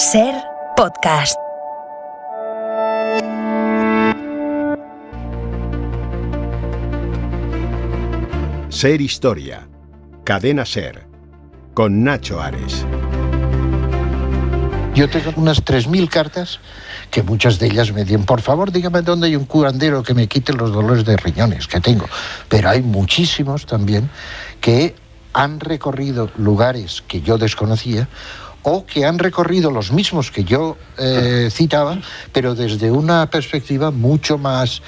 Ser Podcast. Ser Historia. Cadena Ser. Con Nacho Ares. Yo tengo unas 3.000 cartas que muchas de ellas me dicen, por favor, dígame dónde hay un curandero que me quite los dolores de riñones que tengo. Pero hay muchísimos también que han recorrido lugares que yo desconocía o que han recorrido los mismos que yo citaba, pero desde una perspectiva mucho más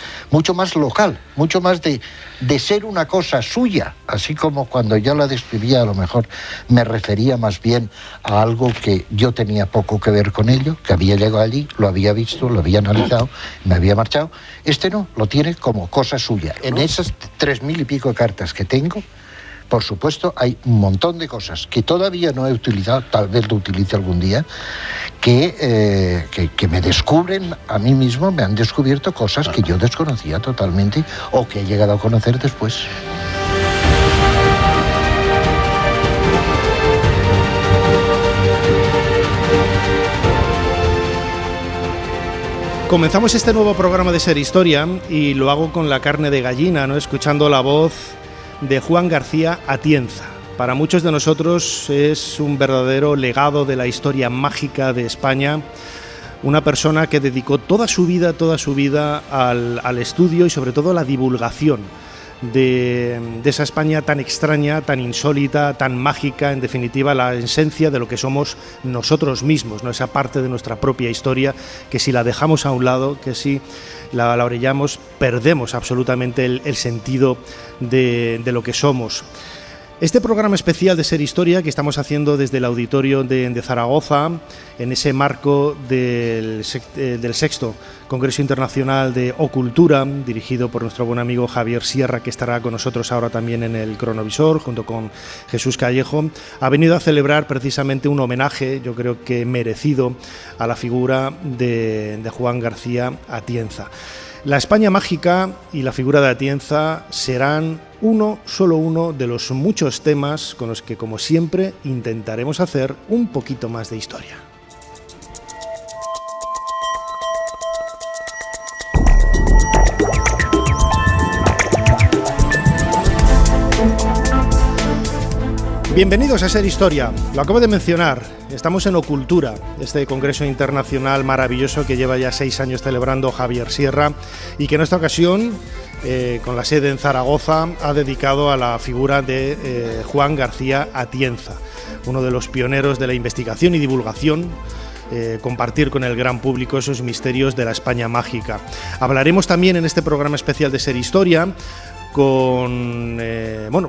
local, mucho más de ser una cosa suya, así como cuando yo la describía a lo mejor me refería más bien a algo que yo tenía poco que ver con ello, que había llegado allí, lo había visto, lo había analizado, me había marchado. Este no, lo tiene como cosa suya. En esas 3.000 y pico cartas que tengo, por supuesto, hay un montón de cosas que todavía no he utilizado, tal vez lo utilice algún día, que me descubren a mí mismo, me han descubierto cosas que yo desconocía totalmente o que he llegado a conocer después. Comenzamos este nuevo programa de Ser Historia y lo hago con la carne de gallina, ¿no? Escuchando la voz de Juan García Atienza. Para muchos de nosotros es un verdadero legado de la historia mágica de España, una persona que dedicó toda su vida al estudio y sobre todo a la divulgación de esa España tan extraña, tan insólita, tan mágica, en definitiva la esencia de lo que somos nosotros mismos, ¿no? Esa parte de nuestra propia historia que si la dejamos a un lado, que si la orillamos, perdemos absolutamente el sentido de lo que somos. Este programa especial de Ser Historia que estamos haciendo desde el auditorio de Zaragoza, en ese marco del sexto Congreso Internacional de Ocultura, dirigido por nuestro buen amigo Javier Sierra, que estará con nosotros ahora también en el cronovisor, junto con Jesús Callejo, ha venido a celebrar precisamente un homenaje, yo creo que merecido, a la figura de Juan García Atienza. La España mágica y la figura de Atienza serán solo uno de los muchos temas con los que, como siempre, intentaremos hacer un poquito más de historia. Bienvenidos a Ser Historia. Lo acabo de mencionar, estamos en Ocultura, este congreso internacional maravilloso que lleva ya 6 años celebrando Javier Sierra y que en esta ocasión, con la sede en Zaragoza, ha dedicado a la figura de Juan García Atienza, uno de los pioneros de la investigación y divulgación, compartir con el gran público esos misterios de la España mágica. Hablaremos también en este programa especial de Ser Historia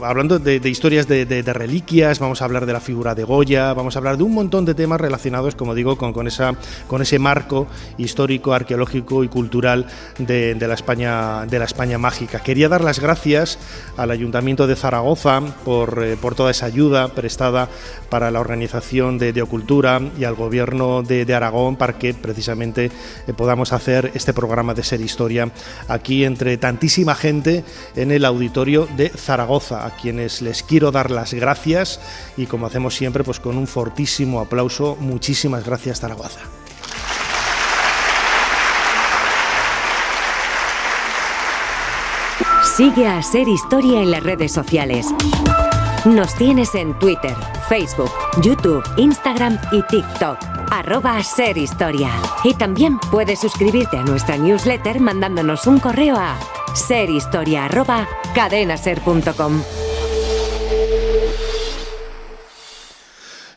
hablando de historias de reliquias, vamos a hablar de la figura de Goya, vamos a hablar de un montón de temas relacionados, como digo, con ese marco histórico, arqueológico y cultural de la España mágica. Quería dar las gracias al Ayuntamiento de Zaragoza por toda esa ayuda prestada para la organización de Ocultura y al Gobierno de Aragón para que precisamente podamos hacer este programa de Ser Historia aquí entre tantísima gente en el auditorio de Zaragoza, a quienes les quiero dar las gracias y, como hacemos siempre, pues con un fortísimo aplauso. Muchísimas gracias, Zaragoza. Sigue a Ser Historia en las redes sociales. Nos tienes en Twitter, Facebook, YouTube, Instagram y TikTok. @Ser Historia. Y también puedes suscribirte a nuestra newsletter mandándonos un correo a serhistoria@cadenaser.com.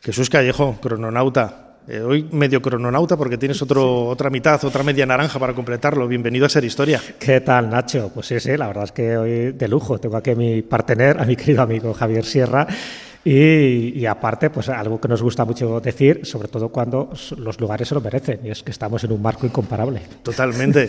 Jesús Callejo, crononauta. Hoy medio crononauta porque tienes otra mitad, otra media naranja para completarlo. Bienvenido a Ser Historia. ¿Qué tal, Nacho? Pues sí, la verdad es que hoy de lujo. Tengo aquí a mi partener, a mi querido amigo Javier Sierra. Y aparte, pues algo que nos gusta mucho decir, sobre todo cuando los lugares se lo merecen, y es que estamos en un marco incomparable. Totalmente.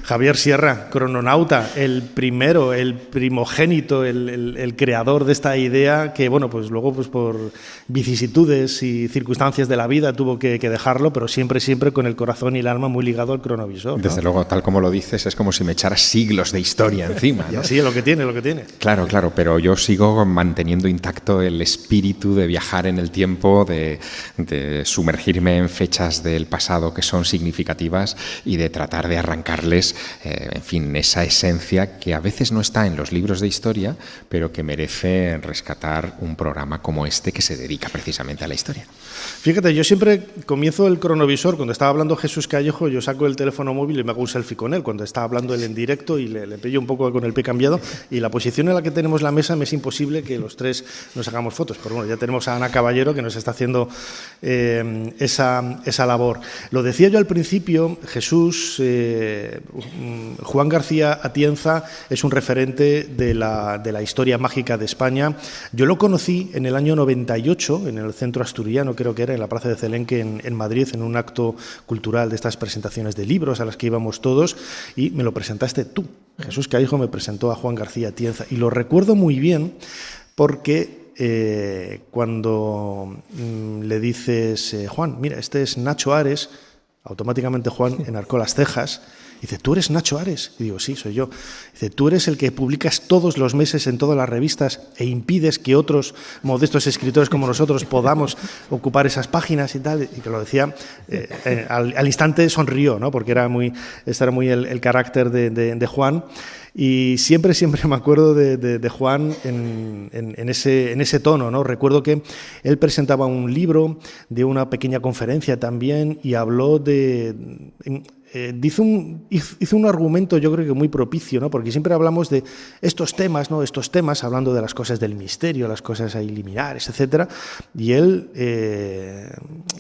Javier Sierra, crononauta, el primero, el primogénito, el creador de esta idea que, bueno, pues luego pues por vicisitudes y circunstancias de la vida tuvo que dejarlo, pero siempre con el corazón y el alma muy ligado al cronovisor, ¿no? Desde luego, tal como lo dices, es como si me echaras siglos de historia encima, ¿no? Y así es lo que tiene. Claro, pero yo sigo manteniendo intacto el espíritu de viajar en el tiempo, de sumergirme en fechas del pasado que son significativas y de tratar de arrancarles, en fin, esa esencia que a veces no está en los libros de historia, pero que merece rescatar un programa como este que se dedica precisamente a la historia. Fíjate, yo siempre comienzo el cronovisor, cuando estaba hablando Jesús Callejo, yo saco el teléfono móvil y me hago un selfie con él, cuando está hablando él en directo y le pillo un poco con el pie cambiado, y la posición en la que tenemos la mesa me es imposible que los tres nos hagamos fotos, pero bueno, ya tenemos a Ana Caballero que nos está haciendo esa labor. Lo decía yo al principio, Jesús, Juan García Atienza es un referente de la historia mágica de España. Yo lo conocí en el año 98, en el Centro Asturiano, creo que era, en la Plaza de Celenque, en Madrid, en un acto cultural de estas presentaciones de libros a las que íbamos todos, y me lo presentaste tú. Jesús Callejo me presentó a Juan García Atienza, y lo recuerdo muy bien porque cuando le dices, Juan, mira, este es Nacho Ares, automáticamente Juan enarcó las cejas. Dice, ¿tú eres Nacho Ares? Y digo, sí, soy yo. Dice, ¿tú eres el que publicas todos los meses en todas las revistas e impides que otros modestos escritores como nosotros podamos ocupar esas páginas y tal? Y que lo decía, al instante sonrió, ¿no? Porque este era muy el carácter de Juan. Y siempre me acuerdo de Juan en ese tono, ¿no? Recuerdo que él presentaba un libro de una pequeña conferencia también y habló hizo un argumento, yo creo que muy propicio, ¿no? Porque siempre hablamos de estos temas, ¿no? Estos temas, hablando de las cosas del misterio, las cosas ahí liminares, etcétera. Y él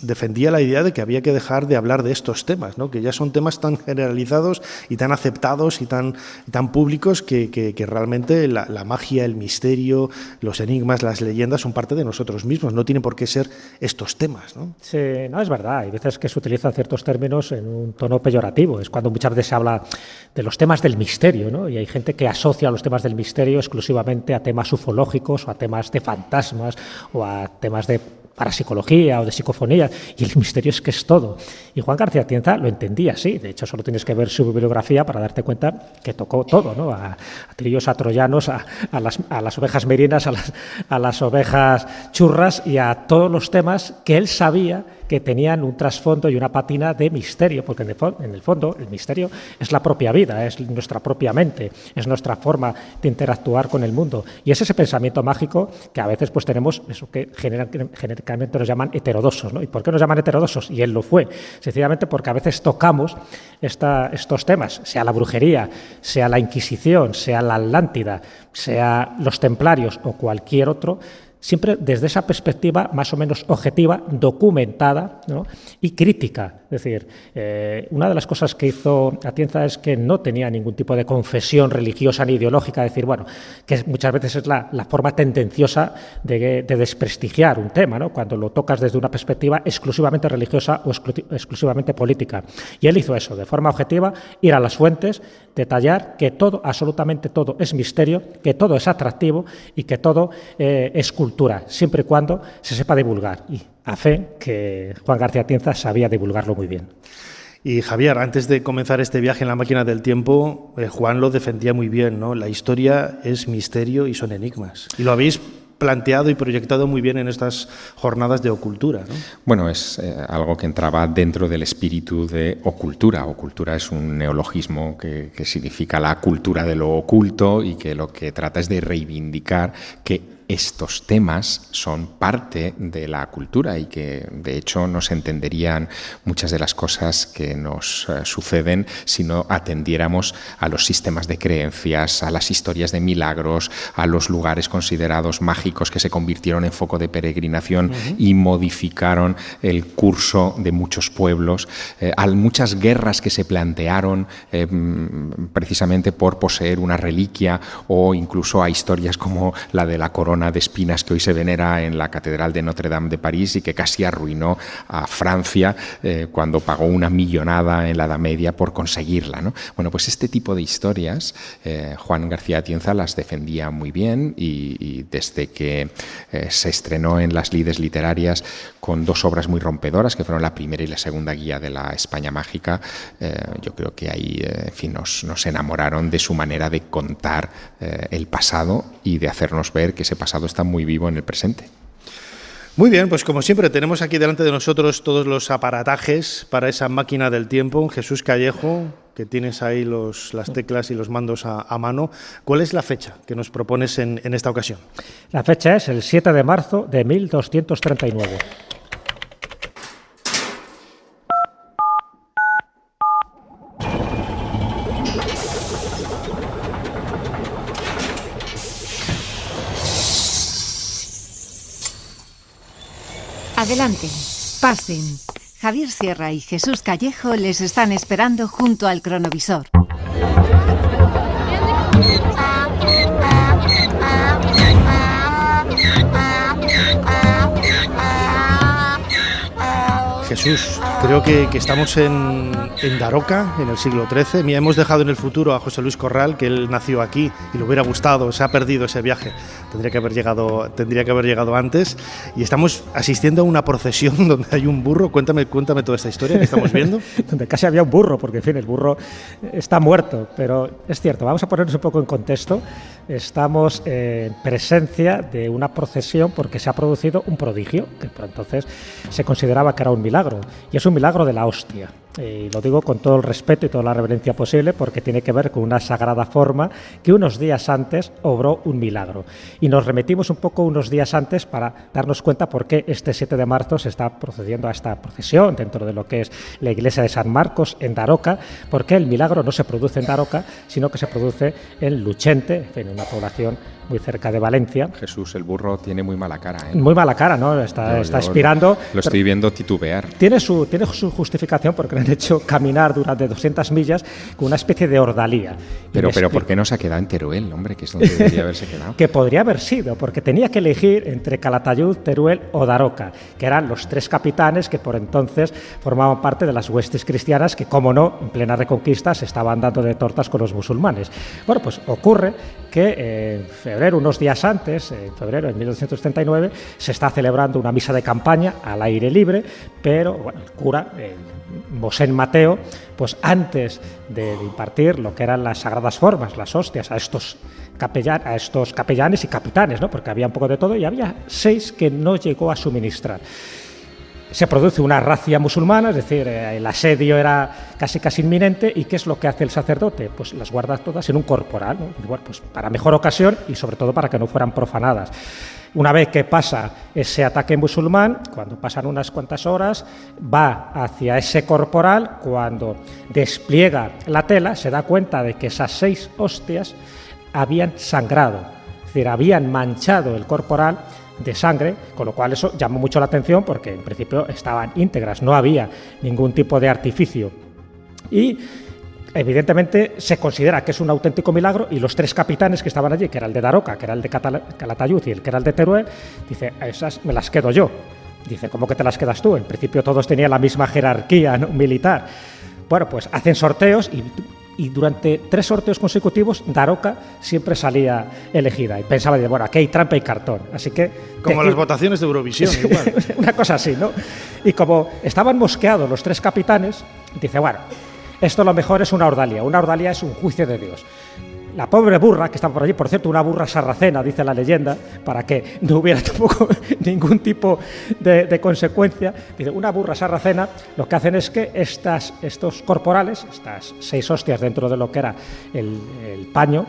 defendía la idea de que había que dejar de hablar de estos temas, ¿no? Que ya son temas tan generalizados y tan aceptados y tan públicos que realmente la magia, el misterio, los enigmas, las leyendas son parte de nosotros mismos. No tienen por qué ser estos temas, ¿no? Sí, no, es verdad. Hay veces que se utilizan ciertos términos en un tono peyorativo. Es cuando muchas veces se habla de los temas del misterio, ¿no? Y hay gente que asocia los temas del misterio exclusivamente a temas ufológicos o a temas de fantasmas o a temas de parapsicología o de psicofonía, y el misterio es que es todo. Y Juan García Atienza lo entendía así. De hecho, solo tienes que ver su bibliografía para darte cuenta que tocó todo, ¿no? A trillos, a troyanos, a las ovejas merinas, a las ovejas churras y a todos los temas que él sabía que tenían un trasfondo y una pátina de misterio, porque en el fondo el misterio es la propia vida, es nuestra propia mente, es nuestra forma de interactuar con el mundo. Y es ese pensamiento mágico que a veces pues tenemos, eso que generalmente nos llaman heterodoxos, ¿no? ¿Y por qué nos llaman heterodoxos? Y él lo fue, sencillamente porque a veces tocamos estos temas, sea la brujería, sea la Inquisición, sea la Atlántida, sea los templarios o cualquier otro, siempre desde esa perspectiva más o menos objetiva, documentada, ¿no? Y crítica. Es decir, una de las cosas que hizo Atienza es que no tenía ningún tipo de confesión religiosa ni ideológica, es decir, bueno, que muchas veces es la forma tendenciosa de desprestigiar un tema, ¿no? Cuando lo tocas desde una perspectiva exclusivamente religiosa o exclusivamente política. Y él hizo eso, de forma objetiva, ir a las fuentes, detallar que todo, absolutamente todo, es misterio, que todo es atractivo y que todo es cultura, siempre y cuando se sepa divulgar. Y a fe que Juan García Atienza sabía divulgarlo muy bien. Y Javier, antes de comenzar este viaje en la máquina del tiempo, Juan lo defendía muy bien, ¿no? La historia es misterio y son enigmas. Y lo habéis planteado y proyectado muy bien en estas jornadas de ocultura, ¿no? Bueno, es algo que entraba dentro del espíritu de ocultura. Ocultura es un neologismo que significa la cultura de lo oculto y que lo que trata es de reivindicar que estos temas son parte de la cultura y que de hecho no se entenderían muchas de las cosas que nos suceden si no atendiéramos a los sistemas de creencias, a las historias de milagros, a los lugares considerados mágicos que se convirtieron en foco de peregrinación y modificaron el curso de muchos pueblos, a muchas guerras que se plantearon precisamente por poseer una reliquia, o incluso a historias como la de la corona de espinas que hoy se venera en la Catedral de Notre Dame de París y que casi arruinó a Francia cuando pagó una millonada en la Edad Media por conseguirla, ¿no? Bueno, pues este tipo de historias Juan García Atienza las defendía muy bien y desde que se estrenó en las lides literarias con dos obras muy rompedoras, que fueron la primera y la segunda guía de la España mágica, yo creo que ahí en fin, nos enamoraron de su manera de contar el pasado y de hacernos ver que ese pasado está muy vivo en el presente. Muy bien, pues como siempre tenemos aquí delante de nosotros todos los aparatajes para esa máquina del tiempo. Jesús Callejo, que tienes ahí las teclas y los mandos a mano. ¿Cuál es la fecha que nos propones en esta ocasión? La fecha es el 7 de marzo de 1239. Adelante, pasen. Javier Sierra y Jesús Callejo les están esperando junto al cronovisor. Jesús, creo que estamos en Daroca, en el siglo XIII. Mira, hemos dejado en el futuro a José Luis Corral, que él nació aquí y le hubiera gustado, se ha perdido ese viaje. Tendría que haber llegado antes. Y estamos asistiendo a una procesión donde hay un burro. Cuéntame toda esta historia que estamos viendo. Donde casi había un burro, porque en fin, el burro está muerto. Pero es cierto, vamos a ponernos un poco en contexto. Estamos en presencia de una procesión porque se ha producido un prodigio, que por entonces se consideraba que era un milagro. Y es un milagro de la hostia. Y lo digo con todo el respeto y toda la reverencia posible porque tiene que ver con una sagrada forma que unos días antes obró un milagro. Y nos remitimos un poco unos días antes para darnos cuenta por qué este 7 de marzo se está procediendo a esta procesión dentro de lo que es la iglesia de San Marcos en Daroca, porque el milagro no se produce en Daroca, sino que se produce en Luchente, en una población muy cerca de Valencia. Jesús, el burro tiene muy mala cara, ¿eh? Muy mala cara, ¿no? Está expirando. Lo estoy viendo titubear. Tiene su justificación porque le han hecho caminar durante 200 millas con una especie de ordalía. Pero ¿por qué no se ha quedado en Teruel, hombre? Que es donde debería haberse quedado. Que podría haber sido, porque tenía que elegir entre Calatayud, Teruel o Daroca, que eran los tres capitanes que por entonces formaban parte de las huestes cristianas que, como no, en plena reconquista se estaban dando de tortas con los musulmanes. Bueno, pues ocurre que en febrero, unos días antes, en febrero de 1239, se está celebrando una misa de campaña al aire libre, pero bueno, el cura, Mosén Mateo, pues antes de impartir lo que eran las sagradas formas, las hostias, a estos capellanes y capitanes, ¿no? Porque había un poco de todo y había 6 que no llegó a suministrar. Se produce una racia musulmana, es decir, el asedio era casi inminente. ¿Y qué es lo que hace el sacerdote? Pues las guarda todas en un corporal, ¿no? Y bueno, pues para mejor ocasión y sobre todo para que no fueran profanadas. Una vez que pasa ese ataque musulmán, cuando pasan unas cuantas horas, va hacia ese corporal, cuando despliega la tela, se da cuenta de que esas 6 hostias habían sangrado, es decir, habían manchado el corporal de sangre, con lo cual eso llamó mucho la atención porque en principio estaban íntegras, no había ningún tipo de artificio. Y evidentemente se considera que es un auténtico milagro y los 3 capitanes que estaban allí, que era el de Daroca, que era el de Calatayud y el que era el de Teruel, dice, esas me las quedo yo. Dice, ¿cómo que te las quedas tú? En principio todos tenían la misma jerarquía, ¿no?, militar. Bueno, pues hacen sorteos y durante 3 sorteos consecutivos Daroca siempre salía elegida. Y pensaba, bueno, aquí hay trampa y cartón. Así que como las votaciones de Eurovisión, sí, igual. Una cosa así, ¿no? Y como estaban mosqueados los 3 capitanes, dice, bueno, esto lo mejor es una ordalía. Una ordalía es un juicio de Dios. La pobre burra, que estaba por allí, por cierto, una burra sarracena, dice la leyenda, para que no hubiera tampoco ningún tipo de consecuencia. Dice, una burra sarracena, lo que hacen es que estos corporales, estas 6 hostias dentro de lo que era el paño,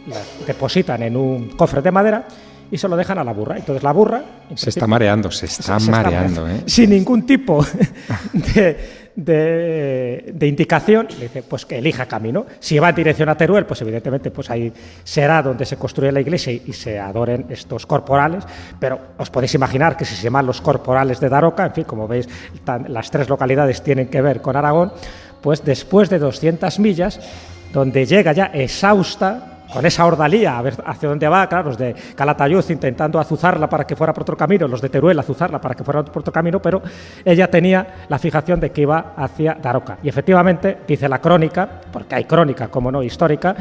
las depositan en un cofre de madera y se lo dejan a la burra. Entonces la burra... Se está mareando, se está mareando, ¿eh? Sin ningún tipo de indicación, le dice pues que elija camino. Si va en dirección a Teruel, pues evidentemente pues ahí será donde se construye la iglesia y se adoren estos corporales, pero os podéis imaginar que si se llaman los corporales de Daroca, en fin, como veis, las 3 localidades tienen que ver con Aragón, pues después de 200 millas, donde llega ya exhausta, con esa ordalía, a ver hacia dónde va, claro, los de Calatayud intentando azuzarla para que fuera por otro camino, los de Teruel azuzarla para que fuera por otro camino, pero ella tenía la fijación de que iba hacia Daroca. Y efectivamente, dice la crónica, porque hay crónica, como no, histórica,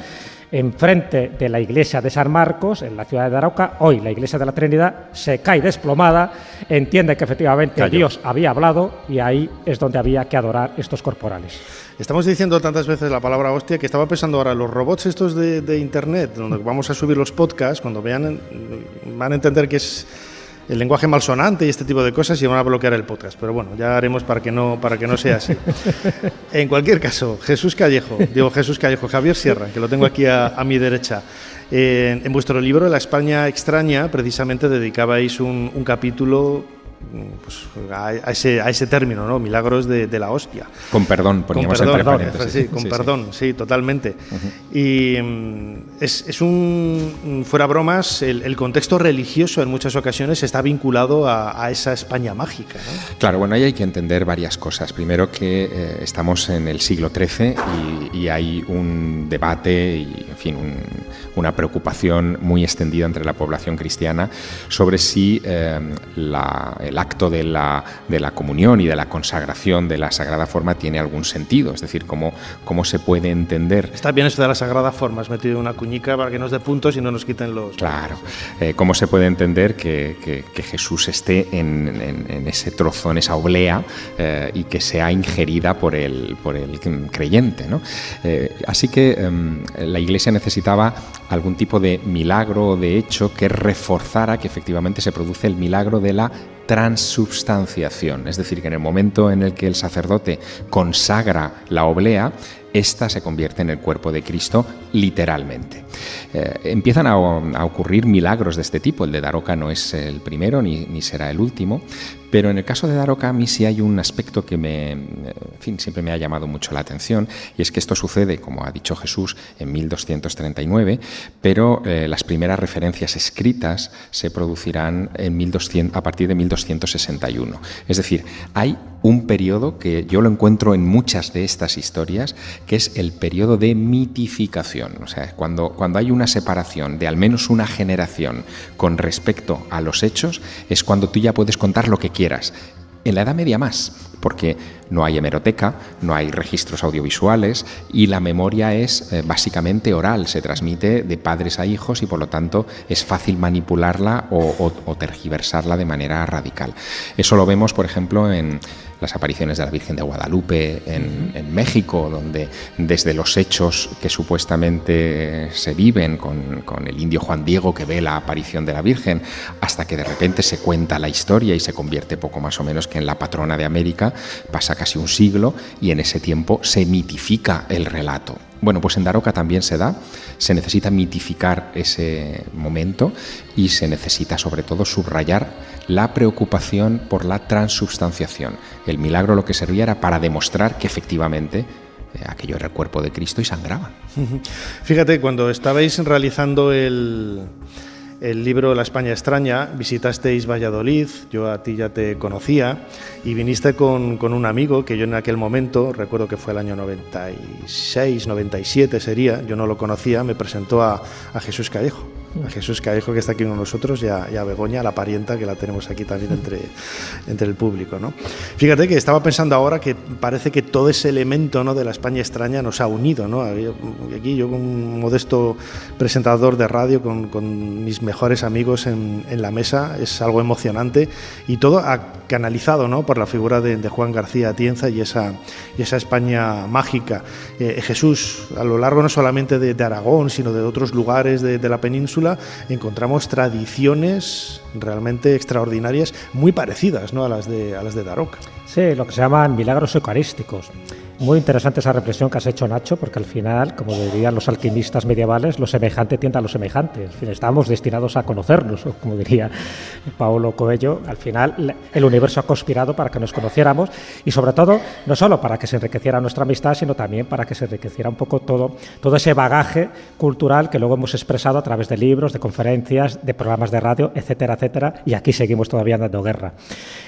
enfrente de la iglesia de San Marcos, en la ciudad de Daroca, hoy la iglesia de la Trinidad, se cae desplomada, entiende que efectivamente Cayó. Dios había hablado y ahí es donde había que adorar estos corporales. Estamos diciendo tantas veces la palabra hostia que estaba pensando ahora, los robots estos de internet, donde vamos a subir los podcasts, cuando vean, van a entender que es el lenguaje malsonante y este tipo de cosas y van a bloquear el podcast. Pero bueno, ya haremos para que no sea así. En cualquier caso, Jesús Callejo, Javier Sierra, que lo tengo aquí a mi derecha. En vuestro libro, La España extraña, precisamente dedicabais un capítulo pues, a ese término, ¿no? Milagros de la hostia. Con perdón, poníamos entre paréntesis. Sí, con perdón, sí, totalmente. Y es fuera bromas, el contexto religioso en muchas ocasiones está vinculado a esa España mágica, ¿no? Claro, bueno, ahí hay que entender varias cosas. Primero que estamos en el siglo XIII y hay un debate y, en fin, una preocupación muy extendida entre la población cristiana sobre si el acto de la comunión y de la consagración de la Sagrada Forma tiene algún sentido, es decir, cómo se puede entender. Está bien eso de la Sagrada Forma, has metido una cuñica para que nos dé puntos y no nos quiten los... Claro, cómo se puede entender que Jesús esté en ese trozo, en esa oblea, y que sea ingerida por el creyente, ¿no? Así que la Iglesia necesitaba algún tipo de milagro o de hecho que reforzara que efectivamente se produce el milagro de la transubstanciación, es decir, que en el momento en el que el sacerdote consagra la oblea, esta se convierte en el cuerpo de Cristo literalmente. Empiezan a ocurrir milagros de este tipo. El de Daroca no es el primero ni será el último, pero en el caso de Daroca a mí sí hay un aspecto que siempre me ha llamado mucho la atención, y es que esto sucede, como ha dicho Jesús, en 1239, pero las primeras referencias escritas se producirán a partir de 1261. Es decir, hay un periodo que yo lo encuentro en muchas de estas historias, que es el periodo de mitificación. O sea, cuando hay una separación de al menos una generación con respecto a los hechos, es cuando tú ya puedes contar lo que quieras. En la Edad Media más, porque no hay hemeroteca, no hay registros audiovisuales y la memoria es básicamente oral, se transmite de padres a hijos y por lo tanto es fácil manipularla o tergiversarla de manera radical. Eso lo vemos, por ejemplo, en las apariciones de la Virgen de Guadalupe en México, donde desde los hechos que supuestamente se viven con el indio Juan Diego que ve la aparición de la Virgen, hasta que de repente se cuenta la historia y se convierte poco más o menos que en la patrona de América, pasa casi un siglo y en ese tiempo se mitifica el relato. Bueno, pues en Daroca también se necesita mitificar ese momento y se necesita sobre todo subrayar la preocupación por la transubstanciación. El milagro lo que servía era para demostrar que efectivamente aquello era el cuerpo de Cristo y sangraba. Fíjate, cuando estabais realizando el libro La España extraña, visitasteis Valladolid, yo a ti ya te conocía, y viniste con un amigo que yo en aquel momento, recuerdo que fue el año 96, 97 sería, yo no lo conocía, me presentó a Jesús Callejo. A Jesús Callejo, que está aquí con nosotros, y a Begoña, la parienta, que la tenemos aquí también entre el público, ¿no? Fíjate que estaba pensando ahora que parece que todo ese elemento, ¿no?, de la España extraña nos ha unido, ¿no? Aquí yo, con un modesto presentador de radio, con mis mejores amigos en la mesa, es algo emocionante, y todo canalizado, ¿no?, por la figura de Juan García Atienza y esa España mágica. Jesús, a lo largo no solamente de Aragón, sino de otros lugares de la península, encontramos tradiciones realmente extraordinarias, muy parecidas, ¿no?, a las de Daroca. Sí, lo que se llaman milagros eucarísticos. Muy interesante esa reflexión que has hecho, Nacho, porque al final, como dirían los alquimistas medievales, lo semejante tiende a lo semejante. Al fin, estamos destinados a conocernos, o como diría Paulo Coelho, al final el universo ha conspirado para que nos conociéramos y sobre todo, no solo para que se enriqueciera nuestra amistad, sino también para que se enriqueciera un poco todo ese bagaje cultural que luego hemos expresado a través de libros, de conferencias, de programas de radio, etcétera, etcétera, y aquí seguimos todavía dando guerra.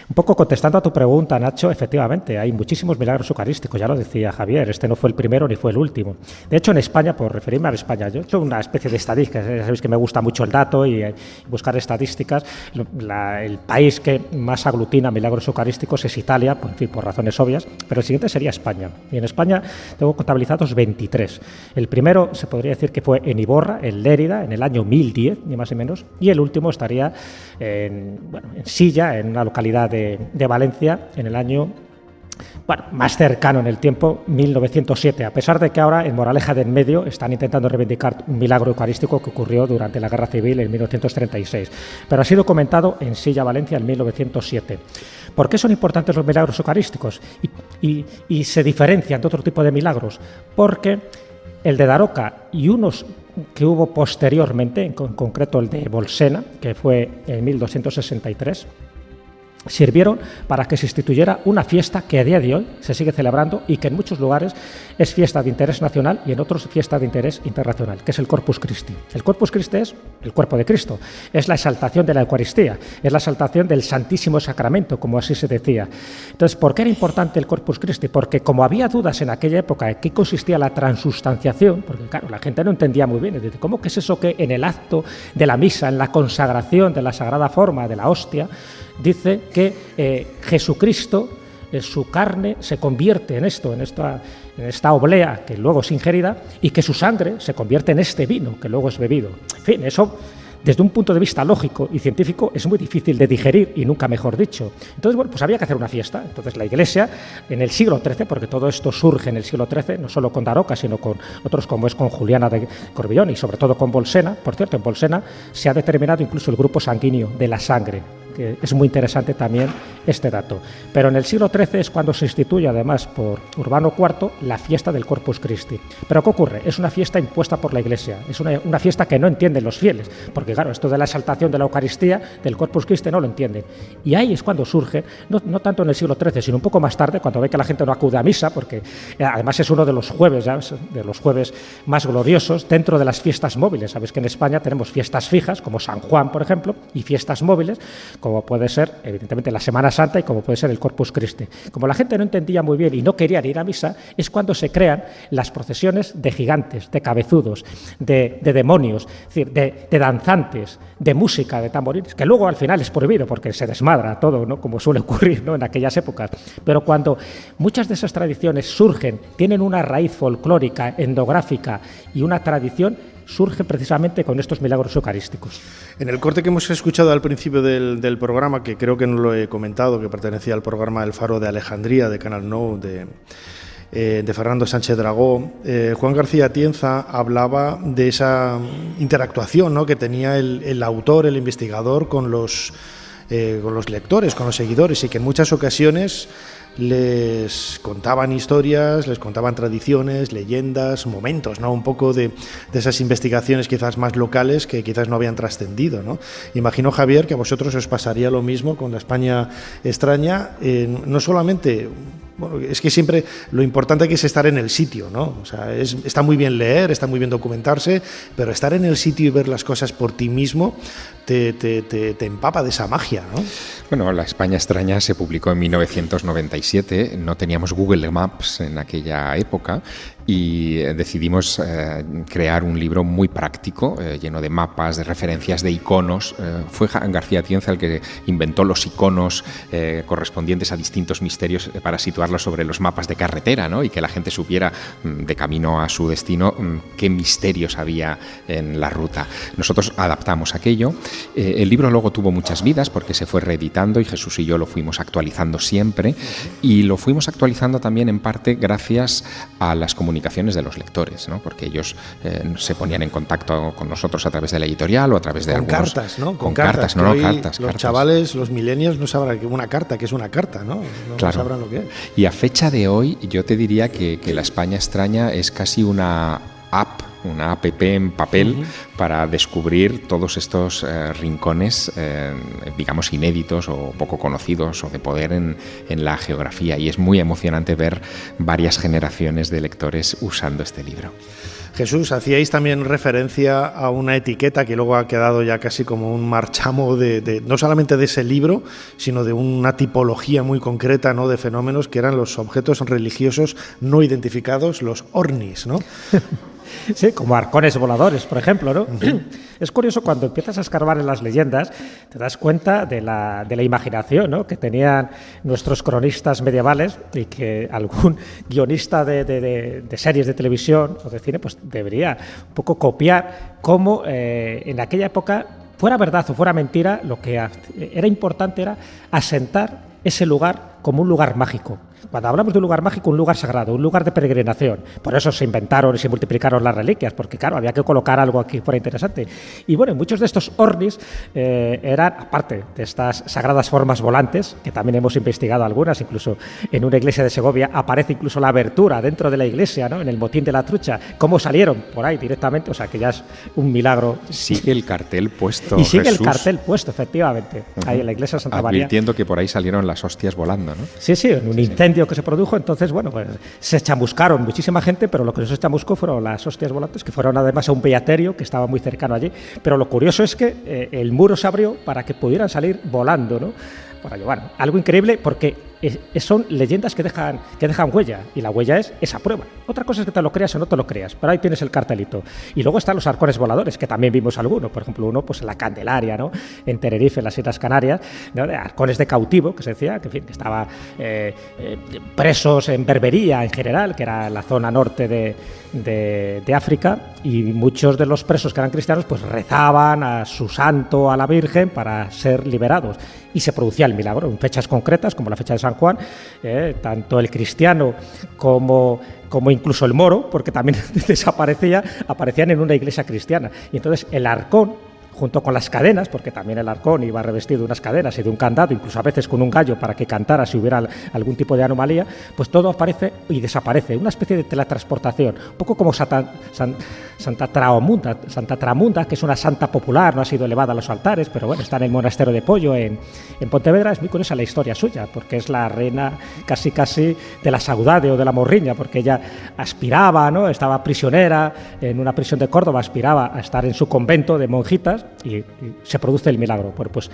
Un poco contestando a tu pregunta, Nacho, efectivamente, hay muchísimos milagros eucarísticos, ya lo decía Javier, este no fue el primero ni fue el último. De hecho, en España, por referirme a España, yo he hecho una especie de estadísticas, ya sabéis que me gusta mucho el dato y buscar estadísticas. El país que más aglutina milagros eucarísticos es Italia, en fin, por razones obvias, pero el siguiente sería España. Y en España tengo contabilizados 23. El primero se podría decir que fue en Iborra, en Lérida, en el año 1010, ni más ni menos, y el último estaría en Silla, en una localidad de Valencia, en el año bueno, más cercano en el tiempo, 1907, a pesar de que ahora en Moraleja de en Medio están intentando reivindicar un milagro eucarístico que ocurrió durante la Guerra Civil en 1936, pero ha sido comentado en Silla, Valencia, en 1907. ¿Por qué son importantes los milagros eucarísticos y se diferencian de otro tipo de milagros? Porque el de Daroca y unos que hubo posteriormente, en concreto el de Bolsena, que fue en 1263, sirvieron para que se instituyera una fiesta que a día de hoy se sigue celebrando y que en muchos lugares es fiesta de interés nacional y en otros fiesta de interés internacional, que es el Corpus Christi. El Corpus Christi es el cuerpo de Cristo, es la exaltación de la Eucaristía, es la exaltación del Santísimo Sacramento, como así se decía. Entonces, ¿por qué era importante el Corpus Christi? Porque como había dudas en aquella época en qué consistía la transustanciación, porque claro, la gente no entendía muy bien, es decir, ¿cómo que es eso que en el acto de la misa, en la consagración de la sagrada forma de la hostia, dice que Jesucristo, su carne se convierte en esta oblea que luego es ingerida y que su sangre se convierte en este vino que luego es bebido? En fin, eso desde un punto de vista lógico y científico es muy difícil de digerir y nunca mejor dicho. Entonces, bueno, pues había que hacer una fiesta. Entonces la Iglesia en el siglo XIII, porque todo esto surge en el siglo XIII, no solo con Daroca, sino con otros como es con Juliana de Corbillón y sobre todo con Bolsena. Por cierto, en Bolsena se ha determinado incluso el grupo sanguíneo de la sangre, que es muy interesante también este dato. Pero en el siglo XIII es cuando se instituye, además por Urbano IV, la fiesta del Corpus Christi. ¿Pero qué ocurre? Es una fiesta impuesta por la Iglesia, es una fiesta que no entienden los fieles, porque claro, esto de la exaltación de la Eucaristía, del Corpus Christi, no lo entienden. Y ahí es cuando surge, no tanto en el siglo XIII, sino un poco más tarde, cuando ve que la gente no acude a misa, porque además es uno de los jueves, ya, de los jueves más gloriosos, dentro de las fiestas móviles. Sabéis que en España tenemos fiestas fijas, como San Juan, por ejemplo, y fiestas móviles, como puede ser, evidentemente, la Semana Santa y como puede ser el Corpus Christi. Como la gente no entendía muy bien y no querían ir a misa, es cuando se crean las procesiones de gigantes, de cabezudos, de demonios, es decir, de danzantes, de música, de tamborines, que luego al final es prohibido porque se desmadra todo, ¿no?, como suele ocurrir, ¿no?, en aquellas épocas. Pero cuando muchas de esas tradiciones surgen, tienen una raíz folclórica, endográfica y una tradición, surge precisamente con estos milagros eucarísticos. En el corte que hemos escuchado al principio del programa, que creo que no lo he comentado, que pertenecía al programa El Faro de Alejandría, de Canal Nou, de Fernando Sánchez Dragó, Juan García Atienza hablaba de esa interactuación, ¿no?, que tenía el autor, el investigador, con los lectores, con los seguidores, y que en muchas ocasiones les contaban historias, les contaban tradiciones, leyendas, momentos, ¿no?, un poco de esas investigaciones quizás más locales que quizás no habían trascendido, ¿no? Imagino, Javier, que a vosotros os pasaría lo mismo con la España extraña, no solamente... Bueno, es que siempre lo importante que es estar en el sitio, ¿no? O sea, está muy bien leer, está muy bien documentarse, pero estar en el sitio y ver las cosas por ti mismo te empapa de esa magia, ¿no? Bueno, La España extraña se publicó en 1997, no teníamos Google Maps en aquella época y decidimos crear un libro muy práctico, lleno de mapas, de referencias, de iconos. Fue García Atienza el que inventó los iconos correspondientes a distintos misterios para situarlos sobre los mapas de carretera, ¿no?, y que la gente supiera de camino a su destino qué misterios había en la ruta. Nosotros adaptamos aquello. El libro luego tuvo muchas vidas porque se fue reeditando y Jesús y yo lo fuimos actualizando siempre, y lo fuimos actualizando también en parte gracias a las comunicaciones de los lectores, ¿no?, porque ellos se ponían en contacto con nosotros a través de la editorial o a través de algunos... Cartas, ¿no? Con cartas, no, cartas. Los chavales, los millennials no sabrán que una carta, que es una carta, ¿no? No claro. sabrán lo que es. Y a fecha de hoy yo te diría que La España extraña es casi una app en papel para descubrir todos estos rincones, digamos, inéditos o poco conocidos o de poder en la geografía, y es muy emocionante ver varias generaciones de lectores usando este libro. Jesús, hacíais también referencia a una etiqueta que luego ha quedado ya casi como un marchamo no solamente de ese libro, sino de una tipología muy concreta, ¿no?, de fenómenos, que eran los objetos religiosos no identificados, los ovnis, ¿no? Sí, como arcones voladores, por ejemplo, ¿no? Es curioso, cuando empiezas a escarbar en las leyendas, te das cuenta de la imaginación, ¿no?, que tenían nuestros cronistas medievales, y que algún guionista de series de televisión o de cine pues debería un poco copiar cómo en aquella época, fuera verdad o fuera mentira, lo que era importante era asentar ese lugar como un lugar mágico, Cuando hablamos de un lugar mágico, un lugar sagrado, un lugar de peregrinación. Por eso se inventaron y se multiplicaron las reliquias, porque claro, había que colocar algo aquí fuera interesante. Y bueno, muchos de estos ornis eran, aparte de estas sagradas formas volantes, que también hemos investigado algunas, incluso en una iglesia de Segovia aparece incluso la abertura dentro de la iglesia, ¿no? En el motín de la trucha, cómo salieron por ahí directamente, o sea que ya es un milagro. Sigue el cartel puesto, y sigue Jesús. El cartel puesto, efectivamente, ahí en la iglesia de Santa María. Advirtiendo que por ahí salieron las hostias volando, ¿no? Sí, en un incendio que se produjo, entonces, bueno, pues se chamuscaron muchísima gente, pero lo que no se chamuscó fueron las hostias volantes, que fueron además a un beaterio que estaba muy cercano allí. Pero lo curioso es que el muro se abrió para que pudieran salir volando, ¿no? Bueno, algo increíble porque son leyendas que dejan huella, y la huella es esa prueba. Otra cosa es que te lo creas o no te lo creas, pero ahí tienes el cartelito. Y luego están los arcones voladores, que también vimos alguno, por ejemplo uno pues en la Candelaria, ¿no? En Tenerife, en las Islas Canarias, ¿no? De arcones de cautivo, que se decía que, en fin, que estaba presos en Berbería en general, que era la zona norte de África, y muchos de los presos que eran cristianos pues rezaban a su santo, a la Virgen, para ser liberados, y se producía el milagro en fechas concretas, como la fecha de San Juan, tanto el cristiano como incluso el moro, porque también aparecían en una iglesia cristiana. Y entonces el arcón, junto con las cadenas, porque también el arcón iba revestido de unas cadenas y de un candado, incluso a veces con un gallo para que cantara si hubiera algún tipo de anomalía, pues todo aparece y desaparece, una especie de teletransportación, un poco como Santa Tramunda, que es una santa popular, no ha sido elevada a los altares, pero bueno, está en el monasterio de Pollo en Pontevedra. Es muy curiosa la historia suya, porque es la reina casi de la saudade o de la morriña, porque ella aspiraba, ¿no? Estaba prisionera en una prisión de Córdoba, aspiraba a estar en su convento de monjitas, y se produce el milagro. Bueno, pues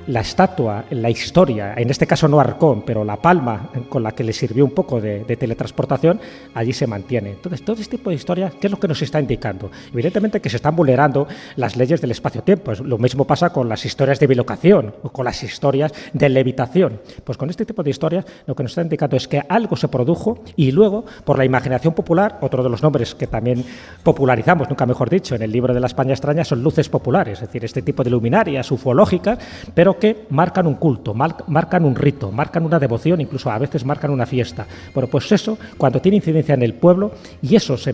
la estatua, la historia, en este caso no arcón, pero la palma con la que le sirvió un poco de teletransportación, allí se mantiene. Entonces, todo este tipo de historias, ¿qué es lo que nos está indicando? Evidentemente que se están vulnerando las leyes del espacio-tiempo. Lo mismo pasa con las historias de bilocación o con las historias de levitación. Pues con este tipo de historias lo que nos está indicando es que algo se produjo y luego, por la imaginación popular, otro de los nombres que también popularizamos, nunca mejor dicho, en el libro de la España extraña, son luces populares, es decir, este tipo de luminarias ufológicas, pero que marcan un culto, marcan un rito, marcan una devoción, incluso a veces marcan una fiesta. Bueno, pues eso, cuando tiene incidencia en el pueblo, y eso se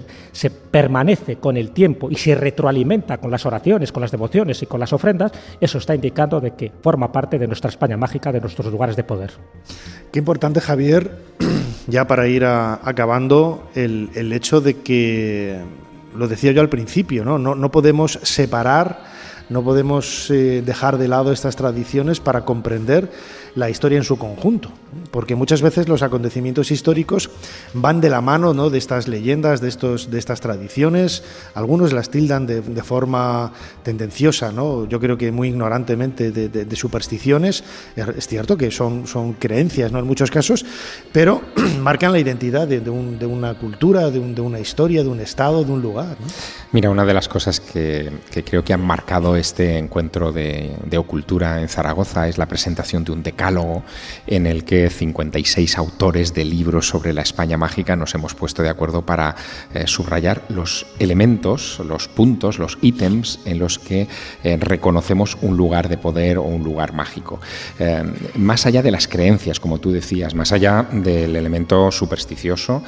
permanece con el tiempo y se retroalimenta con las oraciones, con las devociones y con las ofrendas, eso está indicando de que forma parte de nuestra España mágica, de nuestros lugares de poder. Qué importante, Javier, ya para ir acabando, el hecho de que, lo decía yo al principio, no podemos separar, no podemos dejar de lado estas tradiciones para comprender la historia en su conjunto, porque muchas veces los acontecimientos históricos van de la mano, ¿no?, de estas leyendas, de estas tradiciones. Algunos las tildan de forma tendenciosa, ¿no?, yo creo que muy ignorantemente, de supersticiones. Es cierto que son creencias, ¿no?, en muchos casos, pero marcan la identidad de una cultura, de una historia, de un estado, de un lugar, ¿no? Mira, una de las cosas que creo que han marcado este encuentro de Ocultura en Zaragoza es la presentación de un decálogo en el que 56 autores de libros sobre la España mágica nos hemos puesto de acuerdo para subrayar los elementos, los puntos, los ítems en los que reconocemos un lugar de poder o un lugar mágico. Más allá de las creencias, como tú decías, más allá del elemento supersticioso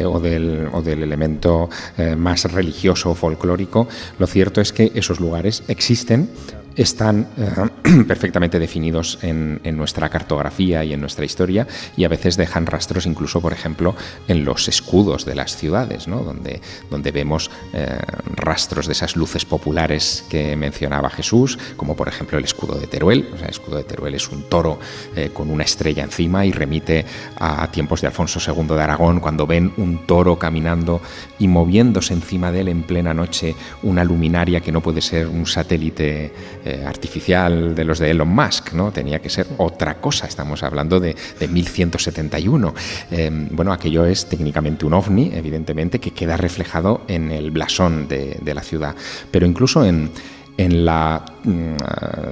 o del elemento más religioso o folclórico, lo cierto es que esos lugares existen, están perfectamente definidos en nuestra cartografía y en nuestra historia, y a veces dejan rastros incluso, por ejemplo, en los escudos de las ciudades, ¿no?, donde vemos rastros de esas luces populares que mencionaba Jesús, como por ejemplo el escudo de Teruel. O sea, el escudo de Teruel es un toro con una estrella encima y remite a tiempos de Alfonso II de Aragón, cuando ven un toro caminando y moviéndose encima de él en plena noche una luminaria que no puede ser un satélite artificial de los de Elon Musk, ¿no? Tenía que ser otra cosa. Estamos hablando de 1171. Bueno, aquello es técnicamente un ovni, evidentemente, que queda reflejado en el blasón de la ciudad, pero incluso en la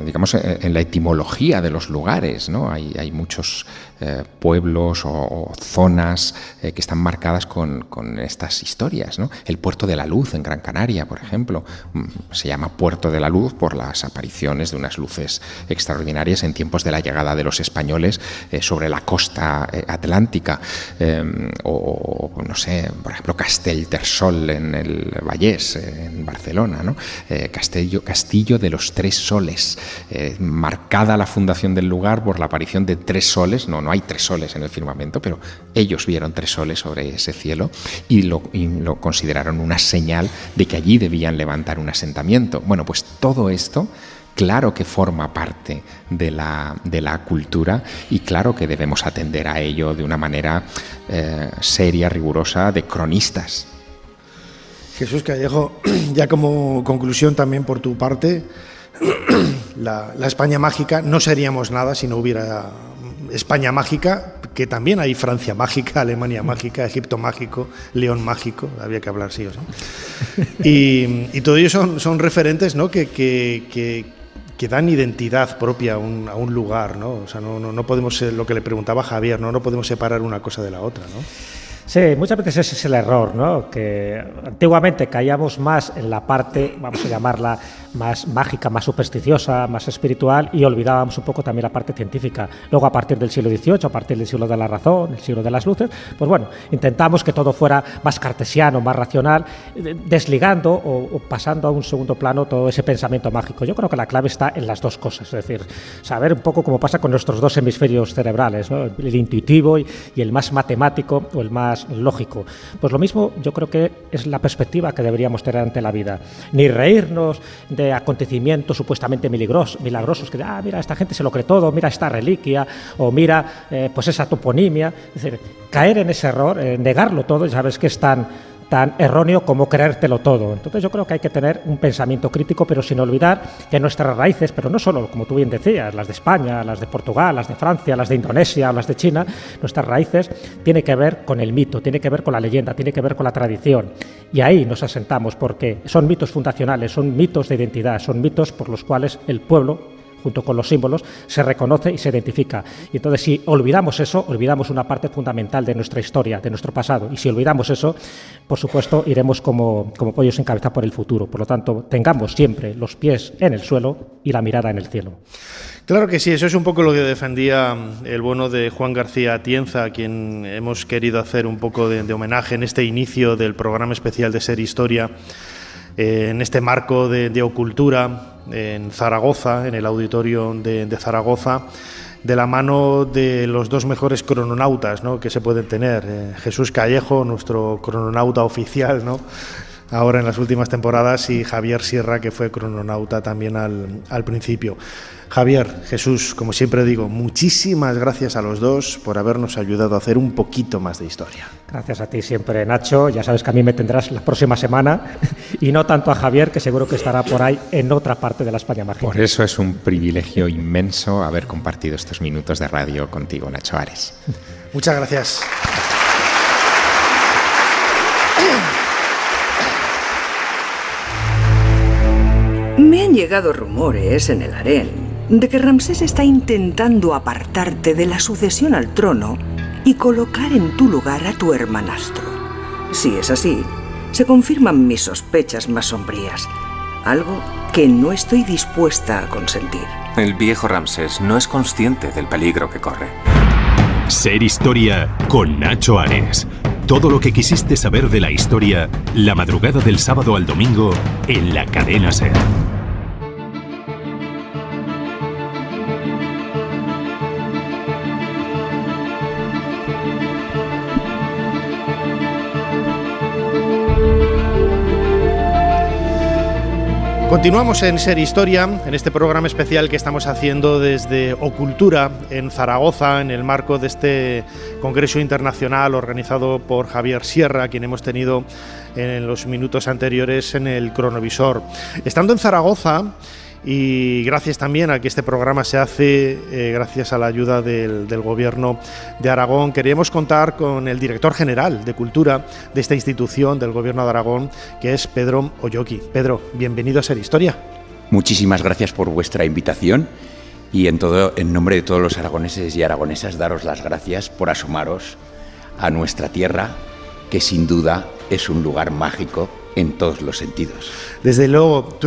digamos, en la etimología de los lugares, ¿no? Hay muchos pueblos o zonas que están marcadas con estas historias, ¿no? El Puerto de la Luz en Gran Canaria, por ejemplo, se llama Puerto de la Luz por las apariciones de unas luces extraordinarias en tiempos de la llegada de los españoles sobre la costa atlántica, o no sé, por ejemplo, Castellterçol en el Vallès, en Barcelona, ¿no? Castillo de los Tres Soles, marcada la fundación del lugar por la aparición de tres soles. No hay tres soles en el firmamento, pero ellos vieron tres soles sobre ese cielo y lo consideraron una señal de que allí debían levantar un asentamiento. Bueno, pues todo esto, claro que forma parte de la cultura, y claro que debemos atender a ello de una manera seria, rigurosa, de cronistas. Jesús Callejo, ya como conclusión también por tu parte, la España mágica, no seríamos nada si no hubiera España mágica, que también hay Francia mágica, Alemania mágica, Egipto mágico, León mágico, había que hablar sí o sí. Y todo ello son referentes, ¿no? que dan identidad propia a un lugar, ¿no? O sea, no podemos, lo que le preguntaba Javier, no podemos separar una cosa de la otra, ¿no? Sí, muchas veces ese es el error, ¿no? Que antiguamente caíamos más en la parte, vamos a llamarla, más mágica, más supersticiosa, más espiritual, y olvidábamos un poco también la parte científica. Luego, a partir del siglo XVIII, a partir del siglo de la razón, el siglo de las luces, pues bueno, intentamos que todo fuera más cartesiano, más racional, desligando o pasando a un segundo plano todo ese pensamiento mágico. Yo creo que la clave está en las dos cosas, es decir, saber un poco cómo pasa con nuestros dos hemisferios cerebrales, ¿no? El intuitivo y el más matemático o el más lógico. Pues lo mismo yo creo que es la perspectiva que deberíamos tener ante la vida. Ni reírnos de acontecimientos supuestamente milagrosos, que mira, esta gente se lo cree todo, mira esta reliquia, o mira pues esa toponimia. Es decir, caer en ese error, negarlo todo, ya sabes que es tan erróneo como creértelo todo. Entonces yo creo que hay que tener un pensamiento crítico, pero sin olvidar que nuestras raíces, pero no solo, como tú bien decías, las de España, las de Portugal, las de Francia, las de Indonesia, las de China, nuestras raíces tiene que ver con el mito, tiene que ver con la leyenda, tiene que ver con la tradición. Y ahí nos asentamos, porque son mitos fundacionales, son mitos de identidad, son mitos por los cuales el pueblo, junto con los símbolos, se reconoce y se identifica. Y entonces, si olvidamos eso, olvidamos una parte fundamental de nuestra historia, de nuestro pasado. Y si olvidamos eso, por supuesto, iremos como pollos sin cabeza por el futuro. Por lo tanto, tengamos siempre los pies en el suelo y la mirada en el cielo. Claro que sí, eso es un poco lo que defendía el bueno de Juan García Atienza, a quien hemos querido hacer un poco de homenaje en este inicio del programa especial de Ser Historia, en este marco de Ocultura, en Zaragoza, en el auditorio de Zaragoza, de la mano de los dos mejores crononautas, ¿no?, que se pueden tener. Jesús Callejo, nuestro crononauta oficial, ¿no?, ahora en las últimas temporadas, y Javier Sierra, que fue crononauta también al principio. Javier, Jesús, como siempre digo, muchísimas gracias a los dos por habernos ayudado a hacer un poquito más de historia. Gracias a ti siempre, Nacho. Ya sabes que a mí me tendrás la próxima semana, y no tanto a Javier, que seguro que estará por ahí en otra parte de la España mágica. Por eso es un privilegio inmenso haber compartido estos minutos de radio contigo, Nacho Ares. Muchas gracias. Me han llegado rumores en el harén de que Ramsés está intentando apartarte de la sucesión al trono y colocar en tu lugar a tu hermanastro. Si es así, se confirman mis sospechas más sombrías, algo que no estoy dispuesta a consentir. El viejo Ramsés no es consciente del peligro que corre. Ser Historia con Nacho Ares. Todo lo que quisiste saber de la historia, la madrugada del sábado al domingo en la cadena SER. Continuamos en Ser Historia, en este programa especial que estamos haciendo desde Ocultura en Zaragoza, en el marco de este congreso internacional organizado por Javier Sierra, quien hemos tenido en los minutos anteriores en el cronovisor. Estando en Zaragoza, y gracias también a que este programa se hace gracias a la ayuda del Gobierno de Aragón, queríamos contar con el director general de Cultura de esta institución del Gobierno de Aragón, que es Pedro Oyoki. Pedro, bienvenido a Ser Historia. muchísimas gracias por vuestra invitación y en nombre de todos los aragoneses y aragonesas daros las gracias por asomaros a nuestra tierra, que sin duda es un lugar mágico en todos los sentidos. Desde luego, tú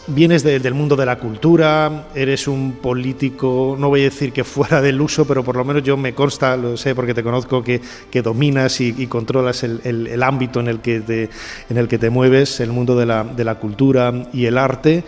vienes del mundo de la cultura, eres un político, no voy a decir que fuera del uso, pero por lo menos yo me consta, lo sé porque te conozco, que dominas y controlas el ámbito en el que te mueves, el mundo de la cultura y el arte.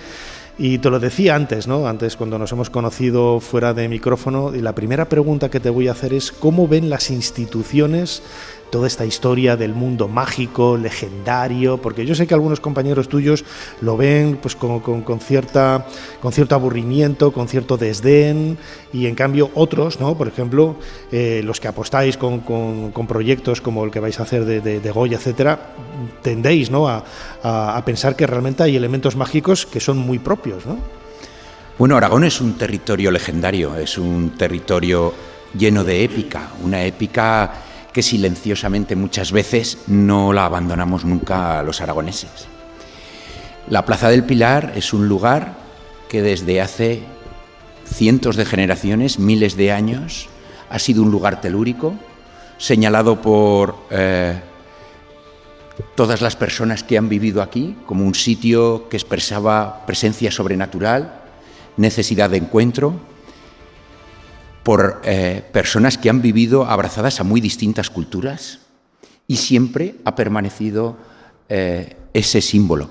Y te lo decía antes, ¿no? Antes, cuando nos hemos conocido fuera de micrófono, y la primera pregunta que te voy a hacer es ¿cómo ven las instituciones toda esta historia del mundo mágico, legendario? Porque yo sé que algunos compañeros tuyos lo ven pues con cierto aburrimiento, con cierto desdén, y en cambio otros, ¿no? Por ejemplo, los que apostáis con proyectos como el que vais a hacer de Goya, etcétera, tendéis, ¿no? a pensar que realmente hay elementos mágicos que son muy propios, ¿no? Bueno, Aragón es un territorio legendario, es un territorio lleno de épica, una épica que silenciosamente muchas veces no la abandonamos nunca a los aragoneses. La Plaza del Pilar es un lugar que desde hace cientos de generaciones, miles de años, ha sido un lugar telúrico, señalado por todas las personas que han vivido aquí como un sitio que expresaba presencia sobrenatural, necesidad de encuentro, por personas que han vivido abrazadas a muy distintas culturas, y siempre ha permanecido ese símbolo.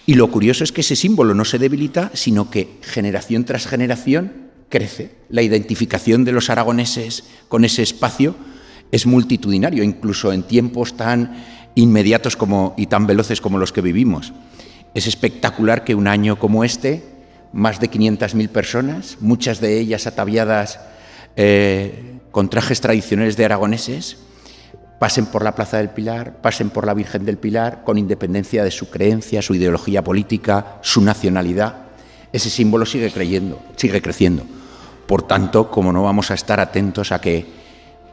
Y lo curioso es que ese símbolo no se debilita, sino que generación tras generación crece. La identificación de los aragoneses con ese espacio es multitudinario, incluso en tiempos tan inmediatos y tan veloces como los que vivimos. Es espectacular que un año como este, más de 500.000 personas, muchas de ellas ataviadas con trajes tradicionales de aragoneses, pasen por la Plaza del Pilar, pasen por la Virgen del Pilar, con independencia de su creencia, su ideología política, su nacionalidad. Ese símbolo sigue creciendo. Por tanto, como no vamos a estar atentos a que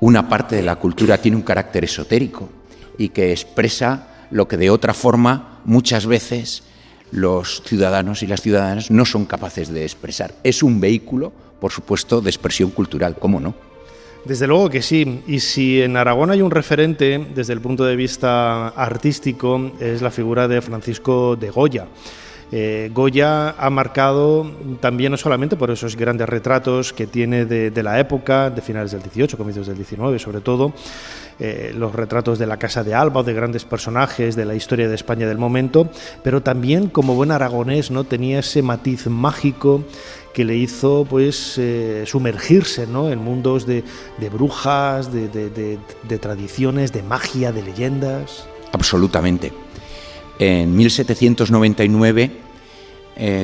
una parte de la cultura tiene un carácter esotérico y que expresa lo que de otra forma muchas veces los ciudadanos y las ciudadanas no son capaces de expresar. Es un vehículo, por supuesto, de expresión cultural, ¿cómo no? Desde luego que sí, y si en Aragón hay un referente desde el punto de vista artístico, es la figura de Francisco de Goya. Goya ha marcado también, no solamente por esos grandes retratos que tiene de la época, de finales del 18, comienzos del 19 sobre todo, los retratos de la Casa de Alba o de grandes personajes de la historia de España del momento, pero también como buen aragonés, ¿no? Tenía ese matiz mágico que le hizo pues sumergirse, ¿no? En mundos de brujas, de tradiciones, de magia, de leyendas. Absolutamente. En 1799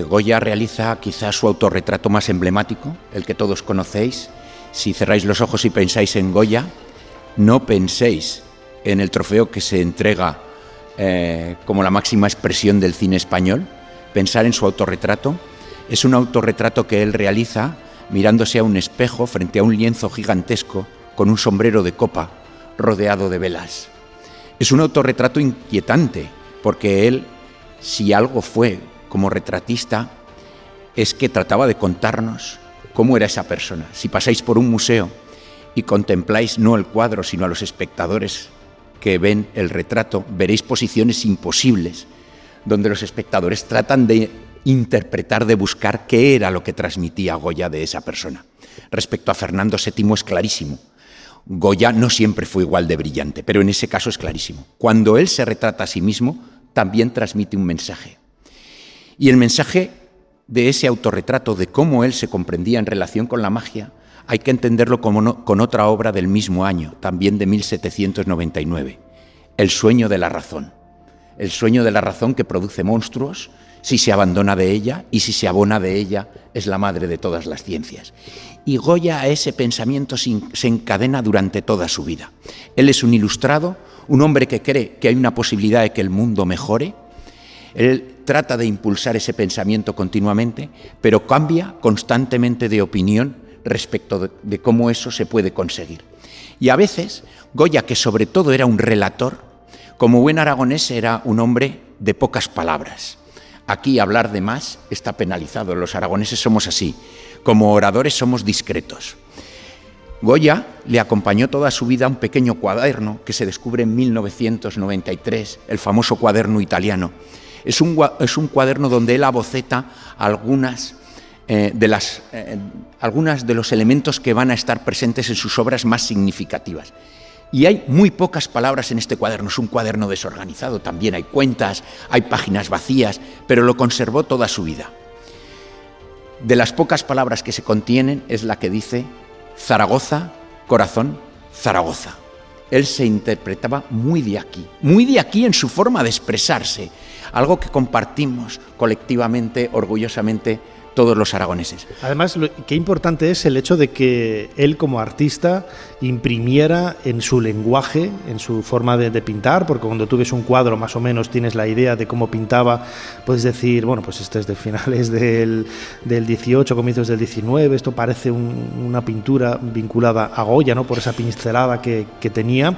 Goya realiza quizás su autorretrato más emblemático, el que todos conocéis. Si cerráis los ojos y pensáis en Goya, no penséis en el trofeo que se entrega como la máxima expresión del cine español. Pensar en su autorretrato. Es un autorretrato que él realiza mirándose a un espejo frente a un lienzo gigantesco con un sombrero de copa rodeado de velas. Es un autorretrato inquietante, porque él, si algo fue como retratista, es que trataba de contarnos cómo era esa persona. Si pasáis por un museo y contempláis no el cuadro, sino a los espectadores que ven el retrato, veréis posiciones imposibles, donde los espectadores tratan de interpretar, de buscar qué era lo que transmitía Goya de esa persona. Respecto a Fernando VII es clarísimo. Goya no siempre fue igual de brillante, pero en ese caso es clarísimo. Cuando él se retrata a sí mismo, también transmite un mensaje. Y el mensaje de ese autorretrato, de cómo él se comprendía en relación con la magia, hay que entenderlo con otra obra del mismo año, también de 1799, El sueño de la razón. El sueño de la razón que produce monstruos si se abandona de ella, y si se abona de ella es la madre de todas las ciencias. Y Goya a ese pensamiento se encadena durante toda su vida. Él es un ilustrado, un hombre que cree que hay una posibilidad de que el mundo mejore. Él trata de impulsar ese pensamiento continuamente, pero cambia constantemente de opinión respecto de cómo eso se puede conseguir. Y a veces, Goya, que sobre todo era un relator, como buen aragonés era un hombre de pocas palabras. Aquí hablar de más está penalizado. Los aragoneses somos así. Como oradores somos discretos. Goya le acompañó toda su vida un pequeño cuaderno que se descubre en 1993, el famoso cuaderno italiano. Es un cuaderno donde él aboceta algunas de los elementos que van a estar presentes en sus obras más significativas. Y hay muy pocas palabras en este cuaderno, es un cuaderno desorganizado, también hay cuentas, hay páginas vacías, pero lo conservó toda su vida. De las pocas palabras que se contienen es la que dice Zaragoza, corazón, Zaragoza. Él se interpretaba muy de aquí en su forma de expresarse, algo que compartimos colectivamente, orgullosamente, todos los aragoneses. Además, qué importante es el hecho de que él como artista imprimiera en su lenguaje, en su forma de pintar, porque cuando tú ves un cuadro más o menos tienes la idea de cómo pintaba, puedes decir, bueno, pues este es de finales del 18, comienzos del 19, esto parece una pintura vinculada a Goya, ¿no? Por esa pincelada que tenía.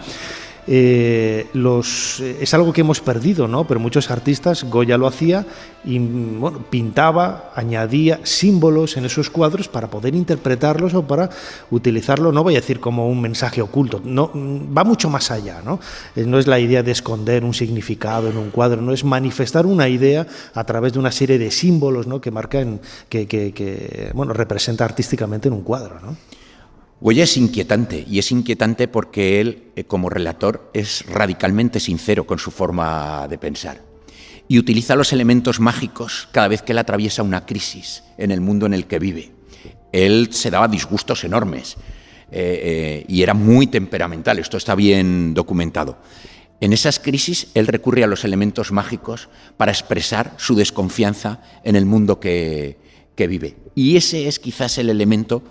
Es algo que hemos perdido, ¿no? Pero muchos artistas, Goya lo hacía y bueno, pintaba, añadía símbolos en esos cuadros para poder interpretarlos o para utilizarlo, no voy a decir como un mensaje oculto, no, va mucho más allá, ¿no? No es la idea de esconder un significado en un cuadro, no es manifestar una idea a través de una serie de símbolos, ¿no? Que marcan, que representa artísticamente en un cuadro, ¿no? Goya es inquietante, y es inquietante porque él, como relator, es radicalmente sincero con su forma de pensar y utiliza los elementos mágicos cada vez que él atraviesa una crisis en el mundo en el que vive. Él se daba disgustos enormes y era muy temperamental, esto está bien documentado. En esas crisis él recurre a los elementos mágicos para expresar su desconfianza en el mundo que vive, y ese es quizás el elemento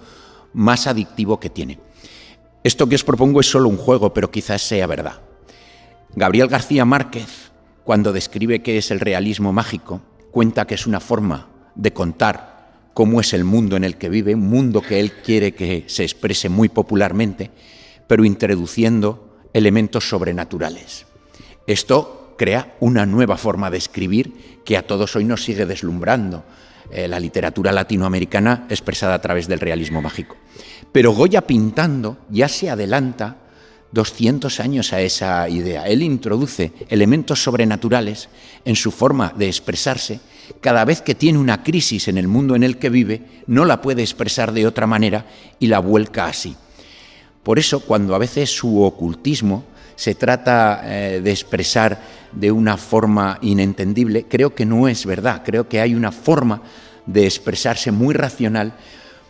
más adictivo que tiene. Esto que os propongo es solo un juego, pero quizás sea verdad. Gabriel García Márquez, cuando describe qué es el realismo mágico, cuenta que es una forma de contar cómo es el mundo en el que vive, un mundo que él quiere que se exprese muy popularmente, pero introduciendo elementos sobrenaturales. Esto crea una nueva forma de escribir que a todos hoy nos sigue deslumbrando, la literatura latinoamericana expresada a través del realismo mágico. Pero Goya pintando ya se adelanta 200 años a esa idea. Él introduce elementos sobrenaturales en su forma de expresarse. Cada vez que tiene una crisis en el mundo en el que vive, no la puede expresar de otra manera y la vuelca así. Por eso, cuando a veces su ocultismo se trata de expresar de una forma inentendible, creo que no es verdad. Creo que hay una forma de expresarse muy racional,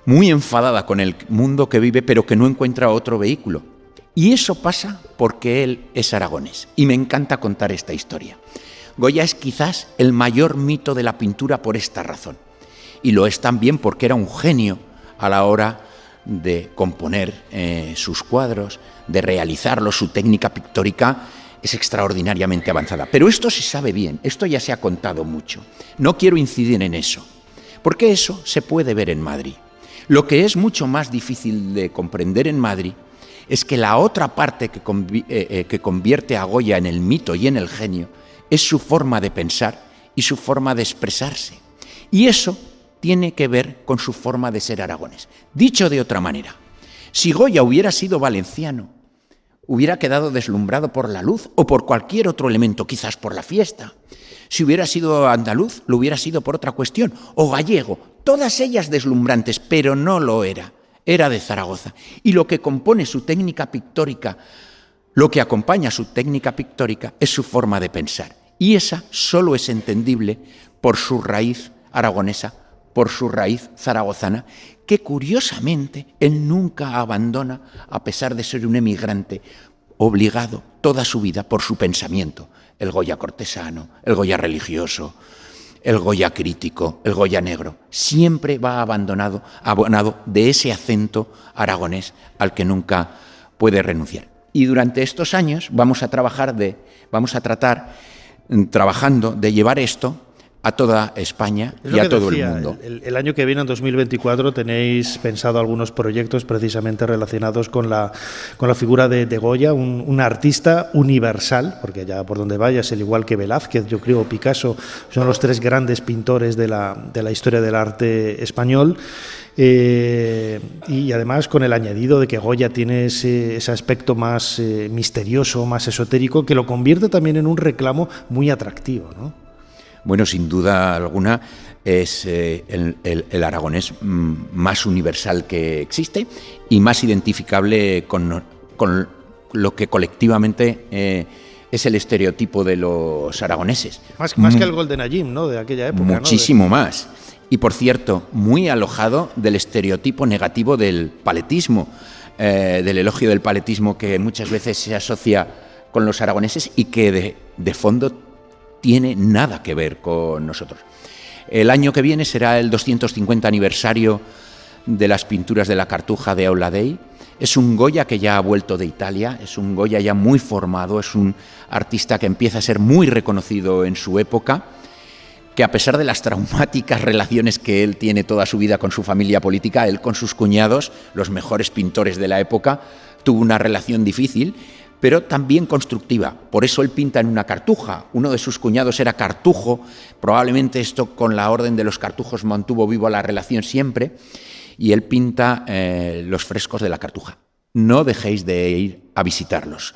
muy enfadada con el mundo que vive, pero que no encuentra otro vehículo. Y eso pasa porque él es aragonés. Y me encanta contar esta historia. Goya es quizás el mayor mito de la pintura por esta razón. Y lo es también porque era un genio a la hora de componer sus cuadros, de realizarlos. Su técnica pictórica es extraordinariamente avanzada. Pero esto se sabe bien, esto ya se ha contado mucho. No quiero incidir en eso, porque eso se puede ver en Madrid. Lo que es mucho más difícil de comprender en Madrid es que la otra parte que convierte a Goya en el mito y en el genio es su forma de pensar y su forma de expresarse. Y eso tiene que ver con su forma de ser aragonés. Dicho de otra manera, si Goya hubiera sido valenciano, hubiera quedado deslumbrado por la luz o por cualquier otro elemento, quizás por la fiesta. Si hubiera sido andaluz, lo hubiera sido por otra cuestión, o gallego, todas ellas deslumbrantes, pero no lo era. Era de Zaragoza. Y lo que compone su técnica pictórica, lo que acompaña su técnica pictórica, es su forma de pensar. Y esa solo es entendible por su raíz aragonesa, por su raíz zaragozana, que curiosamente él nunca abandona, a pesar de ser un emigrante, obligado toda su vida por su pensamiento. El Goya cortesano, el Goya religioso, el Goya crítico, el Goya negro, siempre va abonado de ese acento aragonés al que nunca puede renunciar. Y durante estos años vamos a tratar, trabajando, de llevar esto a toda España y a todo el mundo. El año que viene, en 2024, tenéis pensado algunos proyectos precisamente relacionados con la figura de Goya, un artista universal, porque allá por donde vayas, al igual que Velázquez, yo creo, Picasso, son los tres grandes pintores de la historia del arte español. Y además con el añadido de que Goya tiene ese aspecto más misterioso, más esotérico, que lo convierte también en un reclamo muy atractivo, ¿no? Bueno, sin duda alguna es el aragonés más universal que existe y más identificable con lo que colectivamente es el estereotipo de los aragoneses. Más que el Golden Agim, ¿no?, de aquella época. Muchísimo más. Y, por cierto, muy alojado del estereotipo negativo del paletismo, del elogio del paletismo que muchas veces se asocia con los aragoneses y que de fondo tiene nada que ver con nosotros. El año que viene será el 250 aniversario de las pinturas de la Cartuja de Aula Dei. Es un Goya que ya ha vuelto de Italia, es un Goya ya muy formado, es un artista que empieza a ser muy reconocido en su época, que a pesar de las traumáticas relaciones que él tiene toda su vida con su familia política, él con sus cuñados, los mejores pintores de la época, tuvo una relación difícil, pero también constructiva. Por eso él pinta en una cartuja. Uno de sus cuñados era cartujo, probablemente esto con la orden de los cartujos mantuvo viva la relación siempre, y él pinta los frescos de la Cartuja. No dejéis de ir a visitarlos.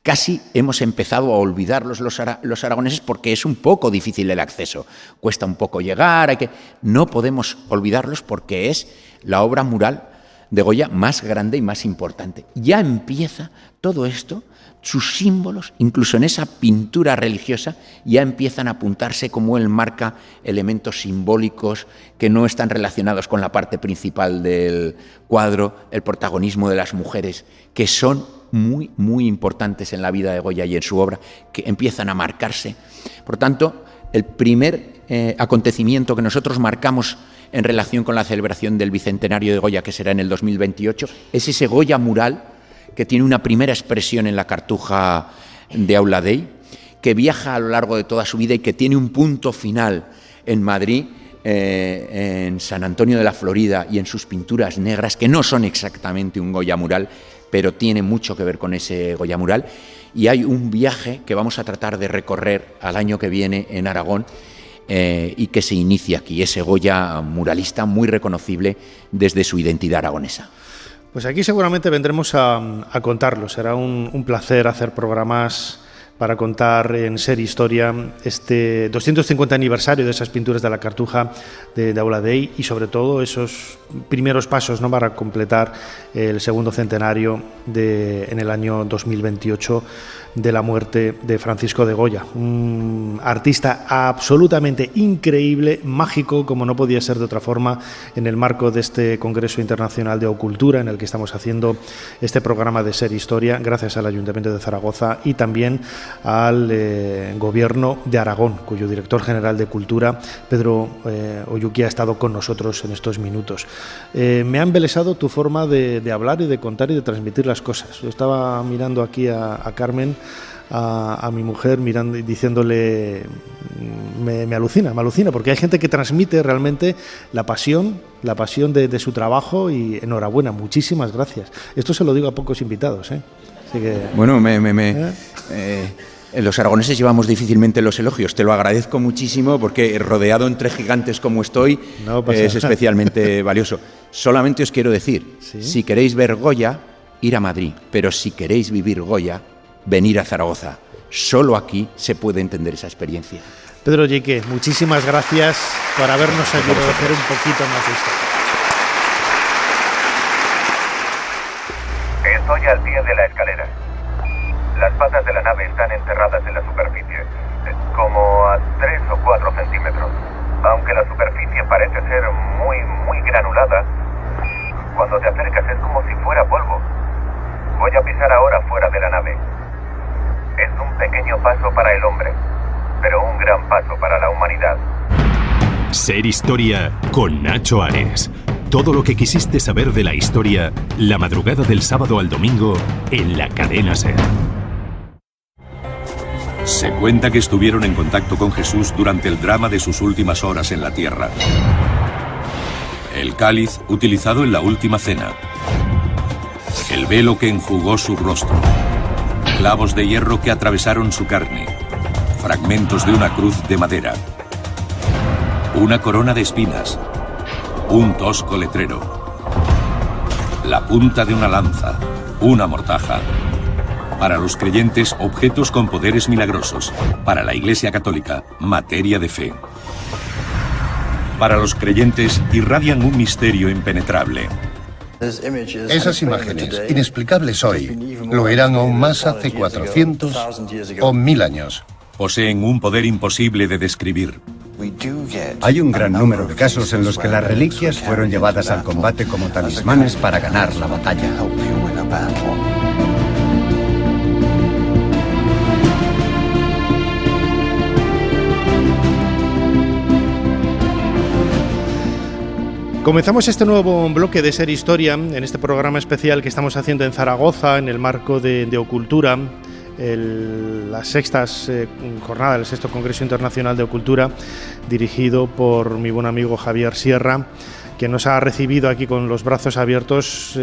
Casi hemos empezado a olvidarlos los aragoneses porque es un poco difícil el acceso. Cuesta un poco llegar, no podemos olvidarlos porque es la obra mural de Goya más grande y más importante. Ya empieza todo esto, sus símbolos, incluso en esa pintura religiosa, ya empiezan a apuntarse como él marca elementos simbólicos que no están relacionados con la parte principal del cuadro, el protagonismo de las mujeres, que son muy, muy importantes en la vida de Goya y en su obra, que empiezan a marcarse. Por tanto, el primer acontecimiento que nosotros marcamos en relación con la celebración del Bicentenario de Goya, que será en el 2028, es ese Goya mural que tiene una primera expresión en la Cartuja de Aula Dei, que viaja a lo largo de toda su vida y que tiene un punto final en Madrid, en San Antonio de la Florida y en sus pinturas negras, que no son exactamente un Goya mural, pero tiene mucho que ver con ese Goya mural. Y hay un viaje que vamos a tratar de recorrer al año que viene en Aragón, y que se inicia aquí, ese Goya muralista muy reconocible desde su identidad aragonesa. Pues aquí seguramente vendremos a contarlo. Será un placer hacer programas para contar en Ser Historia este 250 aniversario de esas pinturas de la Cartuja de Aula Dei y sobre todo esos primeros pasos, ¿no?, para completar el segundo centenario en el año 2028 de la muerte de Francisco de Goya, un artista absolutamente increíble, mágico, como no podía ser de otra forma, en el marco de este Congreso Internacional de Ocultura en el que estamos haciendo este programa de Ser Historia, gracias al Ayuntamiento de Zaragoza y también al Gobierno de Aragón, cuyo director general de Cultura, Pedro Oyuki, ha estado con nosotros en estos minutos. Me ha embelesado tu forma de hablar y de contar y de transmitir las cosas. Yo estaba mirando aquí a Carmen, a mi mujer, mirando y diciéndole, me alucina, porque hay gente que transmite realmente la pasión de su trabajo, y enhorabuena, muchísimas gracias. Esto se lo digo a pocos invitados, ¿eh? Así que, bueno, los aragoneses llevamos difícilmente los elogios. Te lo agradezco muchísimo porque rodeado entre gigantes como estoy es especialmente valioso. Solamente os quiero decir, ¿sí?, si queréis ver Goya, ir a Madrid, pero si queréis vivir Goya, venir a Zaragoza. Solo aquí se puede entender esa experiencia. Pedro Oyuki, muchísimas gracias por habernos ayudado a hacer un poquito más de esto. Estoy al pie de la escalera. Las patas de la nave están enterradas en la superficie, como a 3 o 4 centímetros. Aunque la superficie parece ser muy, muy granulada, cuando te acercas es como si fuera polvo. Voy a pisar ahora fuera de la nave. Es un pequeño paso para el hombre, pero un gran paso para la humanidad. Ser Historia con Nacho Ares. Todo lo que quisiste saber de la historia, la madrugada del sábado al domingo en la cadena SER. Se cuenta que estuvieron en contacto con Jesús durante el drama de sus últimas horas en la tierra. El cáliz utilizado en la última cena. El velo que enjugó su rostro. Clavos de hierro que atravesaron su carne. Fragmentos de una cruz de madera. Una corona de espinas. Un tosco letrero. La punta de una lanza. Una mortaja. Para los creyentes, objetos con poderes milagrosos. Para la Iglesia Católica, materia de fe. Para los creyentes, irradian un misterio impenetrable. Esas imágenes, inexplicables hoy, lo eran aún más hace 400 o 1000 años. Poseen un poder imposible de describir. Hay un gran número de casos en los que las reliquias fueron llevadas al combate como talismanes para ganar la batalla. Comenzamos este nuevo bloque de Ser Historia en este programa especial que estamos haciendo en Zaragoza en el marco de Ocultura, las sextas jornadas, el sexto Congreso Internacional de Ocultura, dirigido por mi buen amigo Javier Sierra, que nos ha recibido aquí con los brazos abiertos.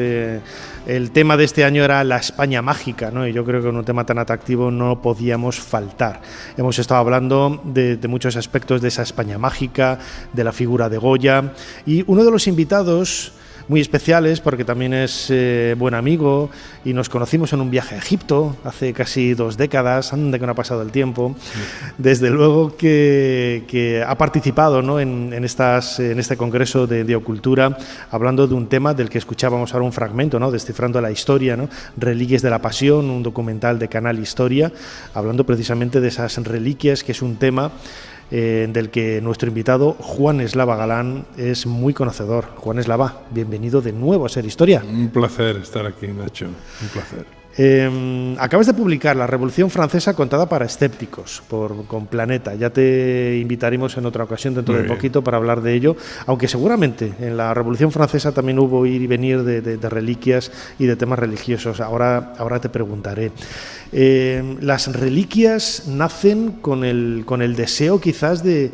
El tema de este año era la España mágica, ¿no? Y yo creo que en un tema tan atractivo no podíamos faltar. Hemos estado hablando de muchos aspectos de esa España mágica, de la figura de Goya, y uno de los invitados muy especiales, porque también es buen amigo y nos conocimos en un viaje a Egipto hace casi 2 décadas, anda que no ha pasado el tiempo. Desde luego que ha participado, ¿no?, en este congreso de Ocultura, hablando de un tema del que escuchábamos ahora un fragmento, ¿no?, Descifrando la Historia, ¿no?, Reliquias de la Pasión, un documental de Canal Historia, hablando precisamente de esas reliquias, que es un tema del que nuestro invitado Juan Eslava Galán es muy conocedor. Juan Eslava, bienvenido de nuevo a Ser Historia. Un placer estar aquí, Nacho, un placer. Acabas de publicar La Revolución Francesa contada para escépticos con Planeta. Ya te invitaremos en otra ocasión dentro de poquito para hablar de ello, aunque seguramente en la Revolución Francesa también hubo ir y venir de reliquias y de temas religiosos. Ahora te preguntaré. Las reliquias nacen con el deseo quizás de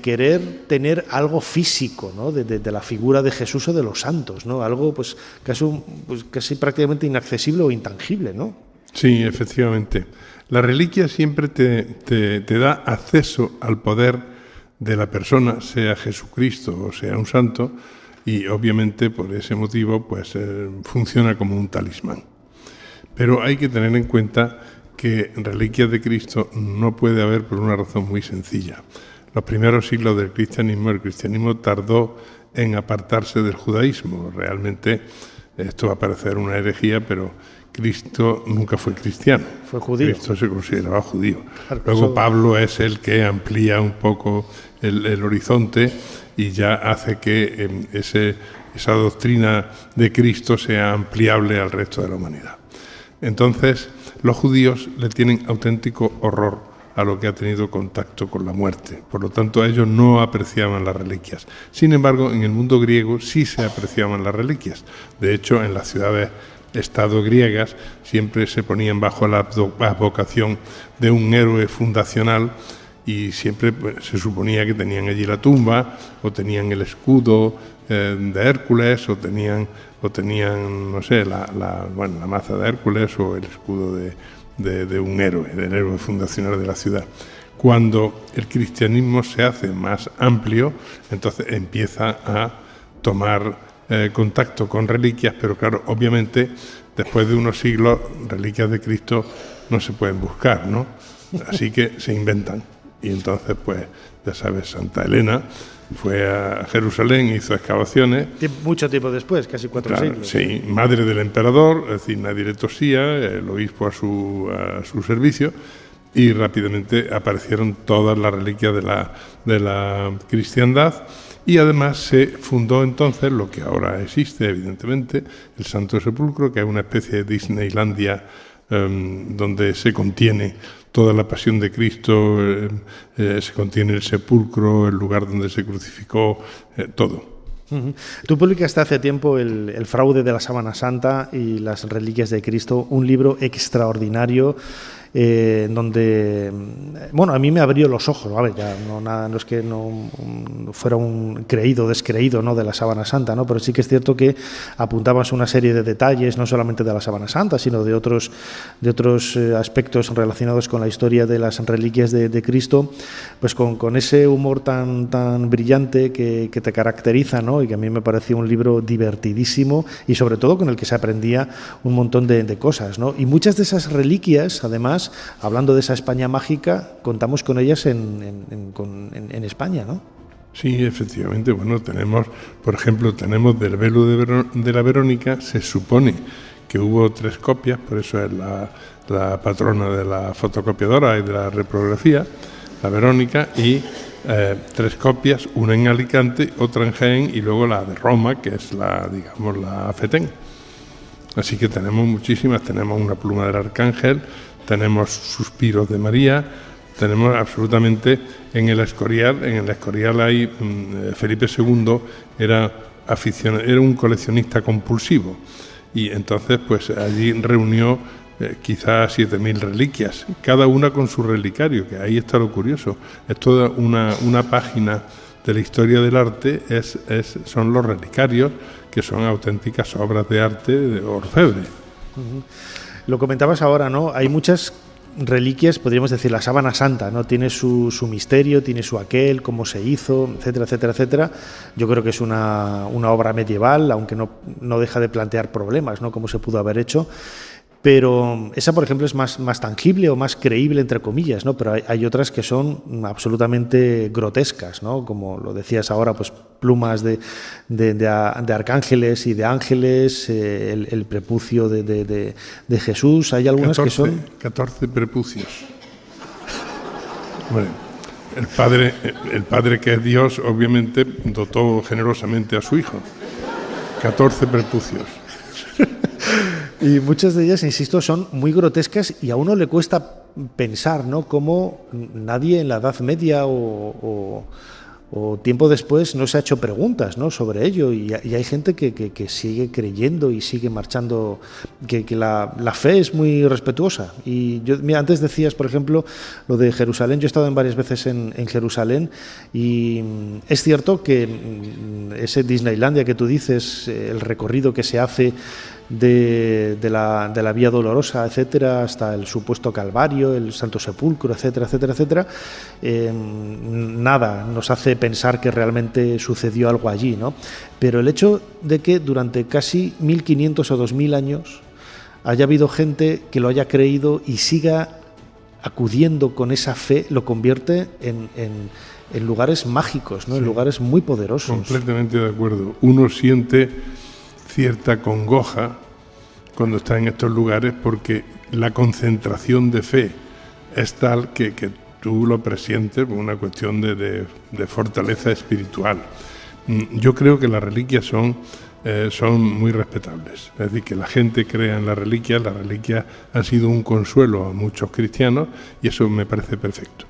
querer tener algo físico, ¿no?, de la figura de Jesús o de los santos, ¿no?, algo pues casi prácticamente inaccesible o intangible, ¿no? Sí, efectivamente. La reliquia siempre te da acceso al poder de la persona, sea Jesucristo o sea un santo, y obviamente por ese motivo pues funciona como un talismán. Pero hay que tener en cuenta que reliquias de Cristo no puede haber por una razón muy sencilla. Los primeros siglos del cristianismo, el cristianismo tardó en apartarse del judaísmo. Realmente esto va a parecer una herejía, pero Cristo nunca fue cristiano. Fue judío. Cristo se consideraba judío. Claro, luego Pablo es el que amplía un poco el horizonte y ya hace que esa doctrina de Cristo sea ampliable al resto de la humanidad. Entonces, los judíos le tienen auténtico horror a lo que ha tenido contacto con la muerte. Por lo tanto, ellos no apreciaban las reliquias. Sin embargo, en el mundo griego sí se apreciaban las reliquias. De hecho, en las ciudades-estado griegas siempre se ponían bajo la advocación de un héroe fundacional y siempre se suponía que tenían allí la tumba o tenían el escudo de Hércules o tenían no sé, la maza de Hércules o el escudo de un héroe, del héroe fundacional de la ciudad. Cuando el cristianismo se hace más amplio, entonces empieza a tomar contacto con reliquias, pero claro, obviamente después de unos siglos, reliquias de Cristo no se pueden buscar, ¿no? Así que se inventan. Y entonces, pues, ya sabes, Santa Elena fue a Jerusalén, hizo excavaciones. Mucho tiempo después, casi 4 siglos. Sí, madre del emperador, es decir, nadie le tosía, el obispo a su servicio, y rápidamente aparecieron todas las reliquias de la cristiandad, y además se fundó entonces lo que ahora existe, evidentemente, el Santo Sepulcro, que es una especie de Disneylandia donde se contiene toda la pasión de Cristo, se contiene el sepulcro, el lugar donde se crucificó, todo. Tú publicaste hace tiempo el fraude de la Sábana Santa y las reliquias de Cristo, un libro extraordinario donde, bueno, a mí me abrió los ojos, ¿vale? Ya no es que no fuera un creído o descreído, ¿no?, de la Sábana Santa, ¿no?, pero sí que es cierto que apuntabas una serie de detalles, no solamente de la Sábana Santa, sino de otros aspectos relacionados con la historia de las reliquias de Cristo, pues con ese humor tan brillante que te caracteriza, ¿no?, y que a mí me pareció un libro divertidísimo y sobre todo con el que se aprendía un montón de cosas, ¿no? Y muchas de esas reliquias, además, hablando de esa España mágica, contamos con ellas en España, ¿no? Sí, efectivamente. Bueno, tenemos, por ejemplo, del velo de la Verónica, se supone que hubo 3 copias, por eso es la patrona de la fotocopiadora y de la reprografía, la Verónica, y 3 copias, una en Alicante, otra en Jaén y luego la de Roma, que es la Fetén. Así que tenemos muchísimas, tenemos una pluma del Arcángel, tenemos suspiros de María, tenemos absolutamente en el Escorial hay Felipe II era un coleccionista compulsivo y entonces pues allí reunió quizás 7.000 reliquias, cada una con su relicario, que ahí está lo curioso. Es toda una página de la historia del arte, son los relicarios, que son auténticas obras de arte de orfebre. Lo comentabas ahora, ¿no? Hay muchas reliquias, podríamos decir, la Sábana Santa, ¿no? Tiene su misterio, tiene su aquel, cómo se hizo, etcétera, etcétera, etcétera. Yo creo que es una obra medieval, aunque no deja de plantear problemas, ¿no?, cómo se pudo haber hecho. Pero esa, por ejemplo, es más tangible o más creíble, entre comillas, ¿no? Pero hay otras que son absolutamente grotescas, ¿no? Como lo decías ahora, pues plumas de arcángeles y de ángeles, el prepucio de Jesús. Hay algunas 14, que son... 14 prepucios. Bueno, el padre que es Dios, obviamente, dotó generosamente a su hijo. 14 prepucios. Y muchas de ellas, insisto, son muy grotescas y a uno le cuesta pensar, ¿no?, cómo nadie en la Edad Media o tiempo después no se ha hecho preguntas, ¿no?, sobre ello y hay gente que sigue creyendo y sigue marchando, que la fe es muy respetuosa. Y yo, mira, antes decías, por ejemplo, lo de Jerusalén. Yo he estado varias veces en Jerusalén y es cierto que ese Disneylandia que tú dices, el recorrido que se hace de la Vía Dolorosa, etcétera, hasta el supuesto Calvario, el Santo Sepulcro, etcétera, etcétera, etcétera, nada nos hace pensar que realmente sucedió algo allí, ¿no? Pero el hecho de que durante casi 1500 o 2000 años haya habido gente que lo haya creído y siga acudiendo con esa fe, lo convierte en lugares mágicos, ¿no? Sí. En lugares muy poderosos. Completamente de acuerdo. Uno siente cierta congoja cuando está en estos lugares porque la concentración de fe es tal que tú lo presientes por una cuestión de fortaleza espiritual. Yo creo que las reliquias son muy respetables. Es decir, que la gente crea en las reliquias han sido un consuelo a muchos cristianos y eso me parece perfecto.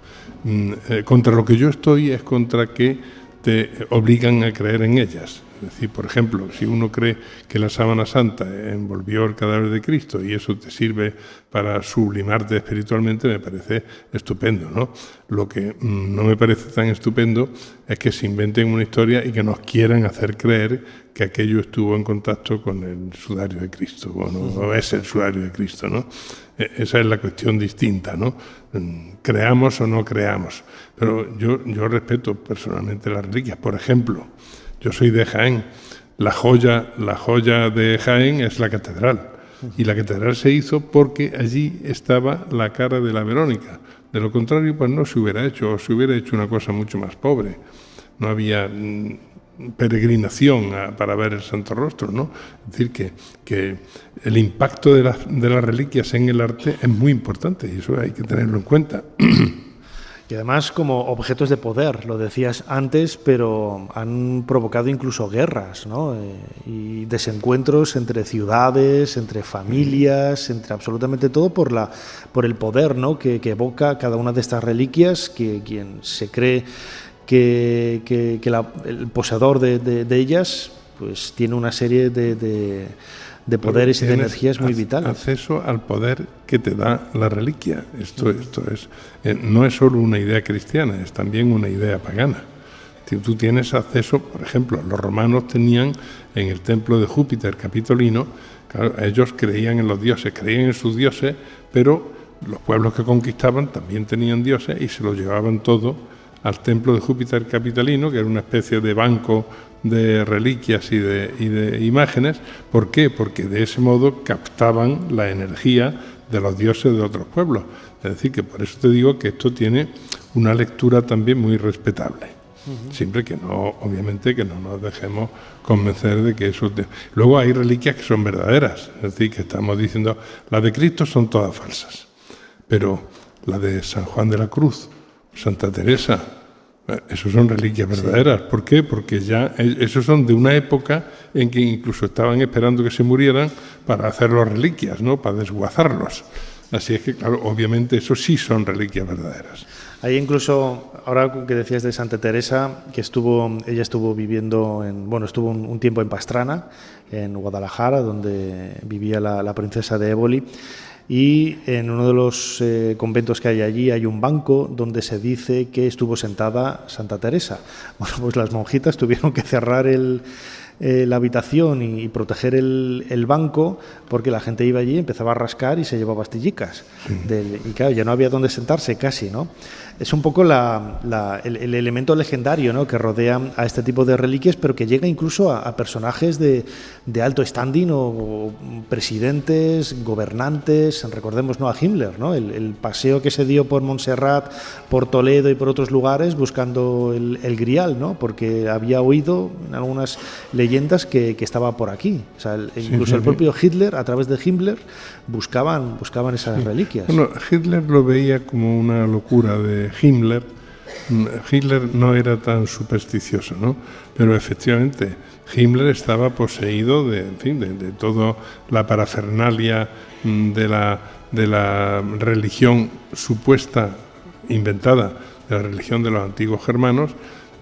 Contra lo que yo estoy es contra que te obligan a creer en ellas. Es decir, por ejemplo, si uno cree que la Sábana Santa envolvió el cadáver de Cristo y eso te sirve para sublimarte espiritualmente, me parece estupendo, ¿no? Lo que no me parece tan estupendo es que se inventen una historia y que nos quieran hacer creer que aquello estuvo en contacto con el sudario de Cristo, o es el sudario de Cristo, ¿no? Esa es la cuestión distinta, ¿no? Creamos o no creamos. Pero yo respeto personalmente las reliquias. Por ejemplo, yo soy de Jaén. La joya de Jaén es la catedral. Y la catedral se hizo porque allí estaba la cara de la Verónica. De lo contrario, pues no se hubiera hecho, o se hubiera hecho una cosa mucho más pobre. No había peregrinación para ver el Santo Rostro, ¿no? Es decir, que el impacto de las reliquias en el arte es muy importante y eso hay que tenerlo en cuenta. Y además como objetos de poder, lo decías antes, pero han provocado incluso guerras, ¿no? Y desencuentros entre ciudades, entre familias, entre absolutamente todo por el poder, ¿no?, que evoca cada una de estas reliquias, que quien se cree que el poseedor de ellas pues tiene una serie de de poderes y de energías muy vitales. Acceso al poder que te da la reliquia. Esto es no es solo una idea cristiana, es también una idea pagana. Tú tienes acceso, por ejemplo, los romanos tenían en el templo de Júpiter Capitolino, claro, ellos creían en los dioses, creían en sus dioses, pero los pueblos que conquistaban también tenían dioses y se lo llevaban todo al templo de Júpiter Capitolino, que era una especie de banco de reliquias y de imágenes. ¿Por qué? Porque de ese modo captaban la energía de los dioses de otros pueblos. Es decir, que por eso te digo que esto tiene una lectura también muy respetable. Siempre que no, obviamente, que no nos dejemos convencer de que eso... Luego hay reliquias que son verdaderas. Es decir, que estamos diciendo, las de Cristo son todas falsas. Pero la de San Juan de la Cruz, Santa Teresa, esos son reliquias verdaderas. Sí. ¿Por qué? Porque ya esos son de una época en que incluso estaban esperando que se murieran para hacerlos reliquias, ¿no? Para desguazarlos. Así es que, claro, obviamente esos sí son reliquias verdaderas. Hay incluso, ahora que decías de Santa Teresa, que ella estuvo viviendo, estuvo un tiempo en Pastrana, en Guadalajara, donde vivía la princesa de Éboli. Y en uno de los conventos que hay allí hay un banco donde se dice que estuvo sentada Santa Teresa. Bueno, pues las monjitas tuvieron que cerrar la habitación y proteger el banco, porque la gente iba allí, empezaba a rascar y se llevaba pastillicas. Y claro, ya no había dónde sentarse casi, ¿no? Es un poco el elemento legendario, ¿no?, que rodea a este tipo de reliquias, pero que llega incluso a personajes de alto standing o presidentes, gobernantes. Recordemos, ¿no?, a Himmler, ¿no?, el paseo que se dio por Montserrat, por Toledo y por otros lugares buscando el Grial, ¿no?, porque había oído en algunas leyendas que estaba por aquí. O sea, incluso el propio Hitler, a través de Himmler, buscaban esas reliquias. Bueno, Hitler lo veía como una locura de Himmler. Hitler no era tan supersticioso, ¿no? Pero efectivamente Himmler estaba poseído de toda la parafernalia de la religión supuesta, inventada, de la religión de los antiguos germanos.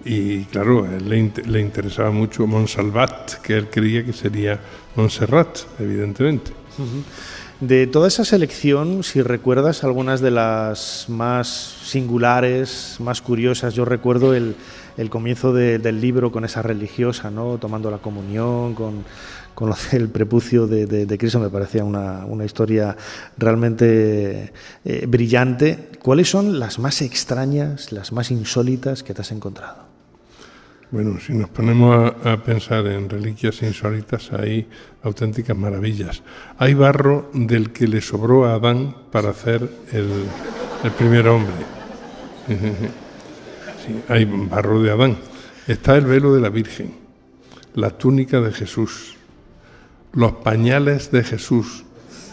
Y claro, a él le interesaba mucho Montsalvat, que él creía que sería Montserrat, evidentemente. De toda esa selección, si recuerdas algunas de las más singulares, más curiosas, yo recuerdo el comienzo del libro con esa religiosa, ¿no?, tomando la comunión, con el prepucio de Cristo. Me parecía una historia realmente brillante. ¿Cuáles son las más extrañas, las más insólitas que te has encontrado? Bueno, si nos ponemos a pensar en reliquias insólitas, hay auténticas maravillas. Hay barro del que le sobró a Adán para hacer el primer hombre. Sí, hay barro de Adán. Está el velo de la Virgen, la túnica de Jesús, los pañales de Jesús.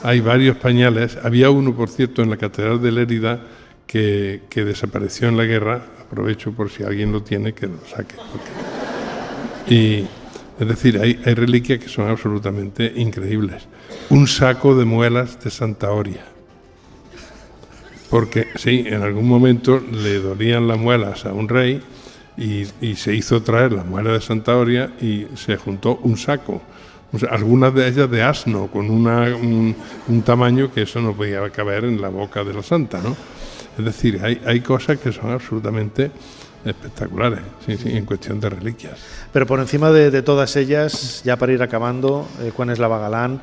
Hay varios pañales. Había uno, por cierto, en la Catedral de Lérida que desapareció en la guerra. Aprovecho por si alguien lo tiene, que lo saque. Y, es decir, hay reliquias que son absolutamente increíbles. Un saco de muelas de Santa Oria. Porque, sí, en algún momento le dolían las muelas a un rey y se hizo traer las muelas de Santa Oria y se juntó un saco. O sea, algunas de ellas de asno, con un tamaño que eso no podía caber en la boca de la santa, ¿no? Es decir, hay cosas que son absolutamente espectaculares, sí, en cuestión de reliquias. Pero por encima de todas ellas, ya para ir acabando, Juan Eslava Galán,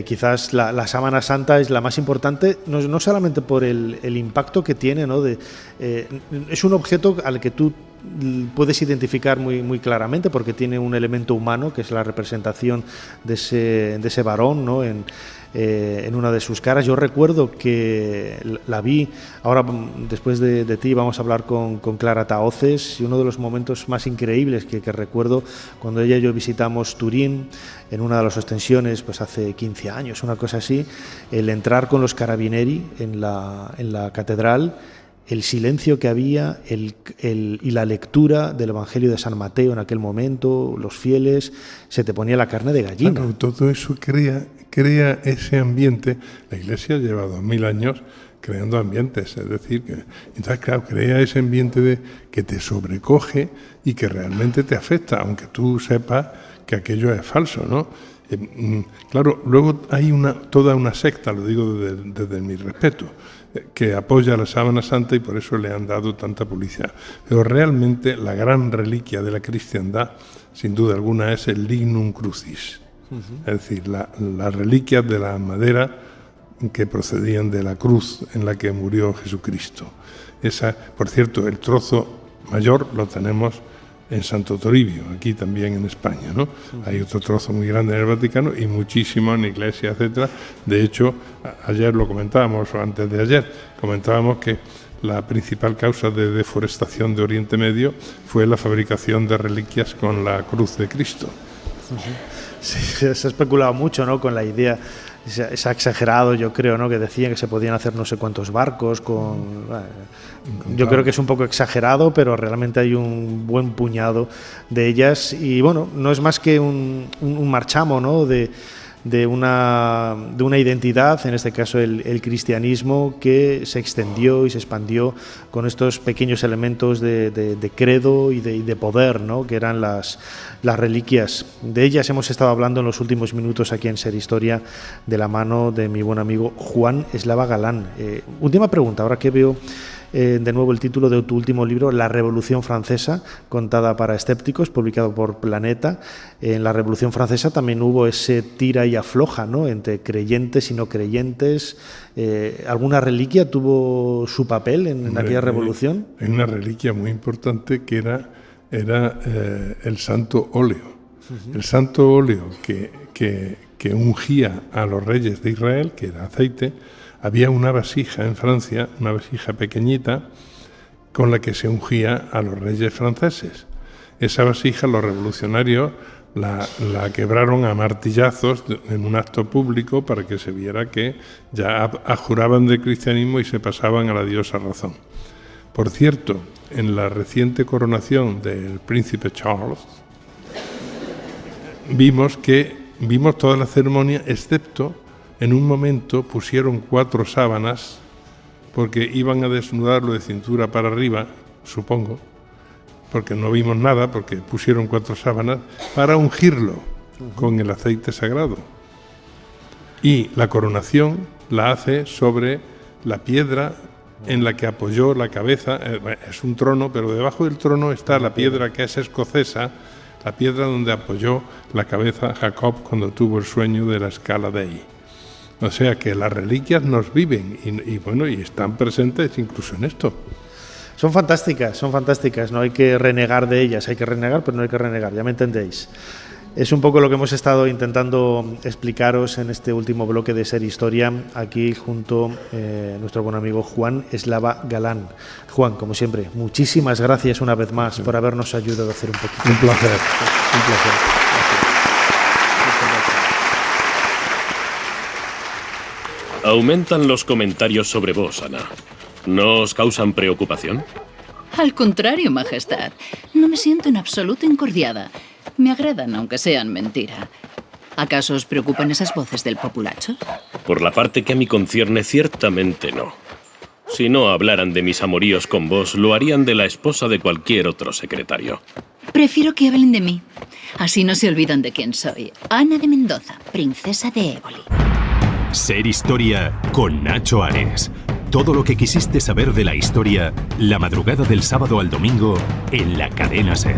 quizás la Sábana Santa es la más importante, no solamente por el impacto que tiene, ¿no? Es un objeto al que tú puedes identificar muy claramente, porque tiene un elemento humano, que es la representación de ese varón, ¿no?, en una de sus caras. Yo recuerdo que la vi, ahora después de ti vamos a hablar con Clara Tahoces, y uno de los momentos más increíbles que recuerdo, cuando ella y yo visitamos Turín en una de las ostensiones, pues hace 15 años, una cosa así, el entrar con los carabinieri en la catedral, el silencio que había y la lectura del Evangelio de San Mateo en aquel momento, los fieles, se te ponía la carne de gallina. Claro, todo eso crea ese ambiente. La Iglesia lleva 2000 años creando ambientes, es decir, entonces, claro, crea ese ambiente que te sobrecoge y que realmente te afecta, aunque tú sepas que aquello es falso, ¿no? Claro, luego hay toda una secta, lo digo desde mi respeto, que apoya la sábana santa y por eso le han dado tanta publicidad. Pero realmente la gran reliquia de la cristiandad, sin duda alguna, es el lignum crucis. Es decir, las reliquias de la madera que procedían de la cruz en la que murió Jesucristo. Por cierto, el trozo mayor lo tenemos en Santo Toribio, aquí también en España, ¿no? Hay otro trozo muy grande en el Vaticano y muchísimo en iglesias, etcétera. De hecho, ayer lo comentábamos, o antes de ayer, comentábamos que la principal causa de deforestación de Oriente Medio fue la fabricación de reliquias con la cruz de Cristo. Sí, se ha especulado mucho, ¿no?, con la idea. Se ha exagerado, yo creo, ¿no?, que decían que se podían hacer no sé cuántos barcos yo creo que es un poco exagerado, pero realmente hay un buen puñado de ellas y bueno, no es más que un marchamo, ¿no?, de una identidad, en este caso el cristianismo, que se extendió y se expandió con estos pequeños elementos de credo y de poder, ¿no?, que eran las reliquias. De ellas hemos estado hablando en los últimos minutos aquí en Ser Historia, de la mano de mi buen amigo Juan Eslava Galán. Última pregunta, ahora que veo de nuevo el título de tu último libro, La Revolución Francesa, contada para escépticos, publicado por Planeta. En la Revolución Francesa también hubo ese tira y afloja, ¿no?, entre creyentes y no creyentes. ¿Alguna reliquia tuvo su papel en aquella revolución? Hay una reliquia muy importante que era el santo óleo. El santo óleo que ungía a los reyes de Israel, que era aceite. Había una vasija en Francia, una vasija pequeñita, con la que se ungía a los reyes franceses. Esa vasija los revolucionarios la quebraron a martillazos en un acto público para que se viera que ya abjuraban del cristianismo y se pasaban a la diosa razón. Por cierto, en la reciente coronación del príncipe Charles, vimos toda la ceremonia, excepto en un momento pusieron 4 sábanas porque iban a desnudarlo de cintura para arriba, supongo, porque no vimos nada, porque pusieron 4 sábanas para ungirlo con el aceite sagrado. Y la coronación la hace sobre la piedra en la que apoyó la cabeza. Es un trono, pero debajo del trono está la piedra que es escocesa, la piedra donde apoyó la cabeza Jacob cuando tuvo el sueño de la Scala Dei. O sea que las reliquias nos viven y están presentes incluso en esto. Son fantásticas, no hay que renegar de ellas, hay que renegar, pero no hay que renegar, ya me entendéis. Es un poco lo que hemos estado intentando explicaros en este último bloque de Ser Historia, aquí junto a nuestro buen amigo Juan Eslava Galán. Juan, como siempre, muchísimas gracias una vez más por habernos ayudado a hacer un poquito. Un placer, un placer. Aumentan los comentarios sobre vos, Ana. ¿No os causan preocupación? Al contrario, Majestad. No me siento en absoluto incordiada. Me agradan, aunque sean mentira. ¿Acaso os preocupan esas voces del populacho? Por la parte que a mí concierne, ciertamente no. Si no hablaran de mis amoríos con vos, lo harían de la esposa de cualquier otro secretario. Prefiero que hablen de mí. Así no se olvidan de quién soy. Ana de Mendoza, princesa de Éboli. Ser Historia con Nacho Ares. Todo lo que quisiste saber de la historia, la madrugada del sábado al domingo en la cadena SER.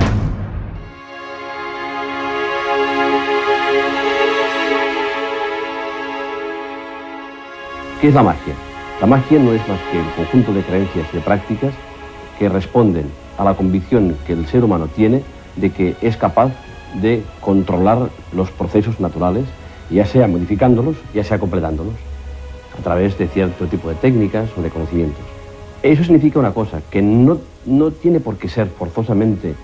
¿Qué es la magia? La magia no es más que el conjunto de creencias y de prácticas que responden a la convicción que el ser humano tiene de que es capaz de controlar los procesos naturales, ya sea modificándolos, ya sea completándolos, a través de cierto tipo de técnicas o de conocimientos. Eso significa una cosa, que no tiene por qué ser forzosamente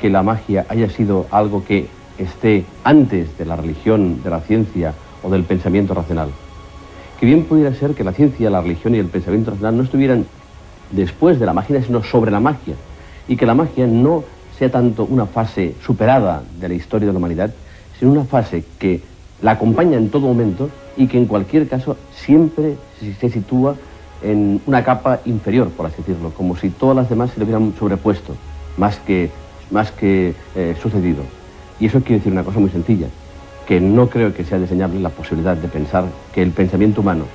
que la magia haya sido algo que esté antes de la religión, de la ciencia o del pensamiento racional. Que bien pudiera ser que la ciencia, la religión y el pensamiento racional no estuvieran después de la magia, sino sobre la magia, y que la magia no sea tanto una fase superada de la historia de la humanidad, sino una fase que la acompaña en todo momento y que en cualquier caso siempre se sitúa en una capa inferior, por así decirlo, como si todas las demás se le hubieran sobrepuesto, más que sucedido. Y eso quiere decir una cosa muy sencilla, que no creo que sea diseñable la posibilidad de pensar que el pensamiento humano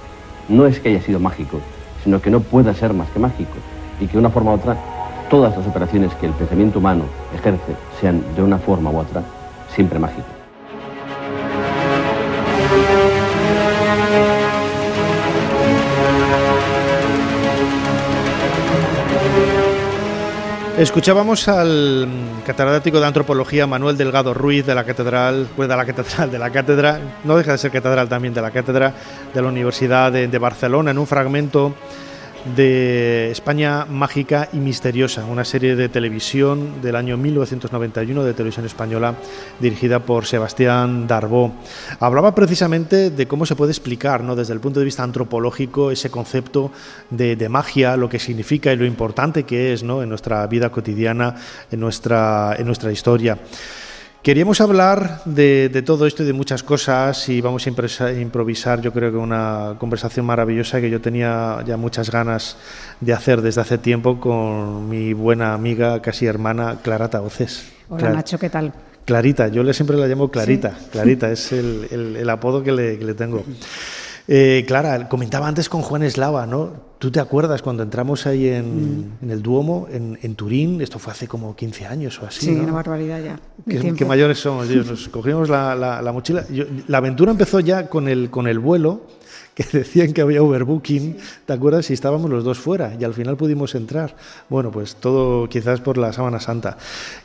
no es que haya sido mágico, sino que no pueda ser más que mágico, y que de una forma u otra todas las operaciones que el pensamiento humano ejerce sean de una forma u otra siempre mágicas. Escuchábamos al catedrático de Antropología Manuel Delgado Ruiz de la Cátedra, no deja de ser catedral también, de la Cátedra de la Universidad de Barcelona, en un fragmento de España Mágica y Misteriosa, una serie de televisión del año 1991 de televisión española dirigida por Sebastián Darbó. Hablaba precisamente de cómo se puede explicar, ¿no?, desde el punto de vista antropológico ese concepto de magia, lo que significa y lo importante que es, ¿no?, en nuestra vida cotidiana, en nuestra historia. Queríamos hablar de todo esto y de muchas cosas y vamos a improvisar, yo creo que una conversación maravillosa que yo tenía ya muchas ganas de hacer desde hace tiempo con mi buena amiga, casi hermana, Clara Tahoces. Hola Nacho, ¿qué tal? Clarita, yo siempre la llamo Clarita, sí. Clarita es el apodo que le tengo. Clara, comentaba antes con Juan Eslava, ¿no? ¿Tú te acuerdas cuando entramos ahí en el Duomo, en Turín? Esto fue hace como 15 años o así, sí, ¿no? Una barbaridad ya. Qué mayores somos, Dios. Nos cogimos la mochila. La aventura empezó ya con el vuelo, que decían que había overbooking, ¿te acuerdas? Y estábamos los dos fuera y al final pudimos entrar. Bueno, pues todo quizás por la Sábana Santa.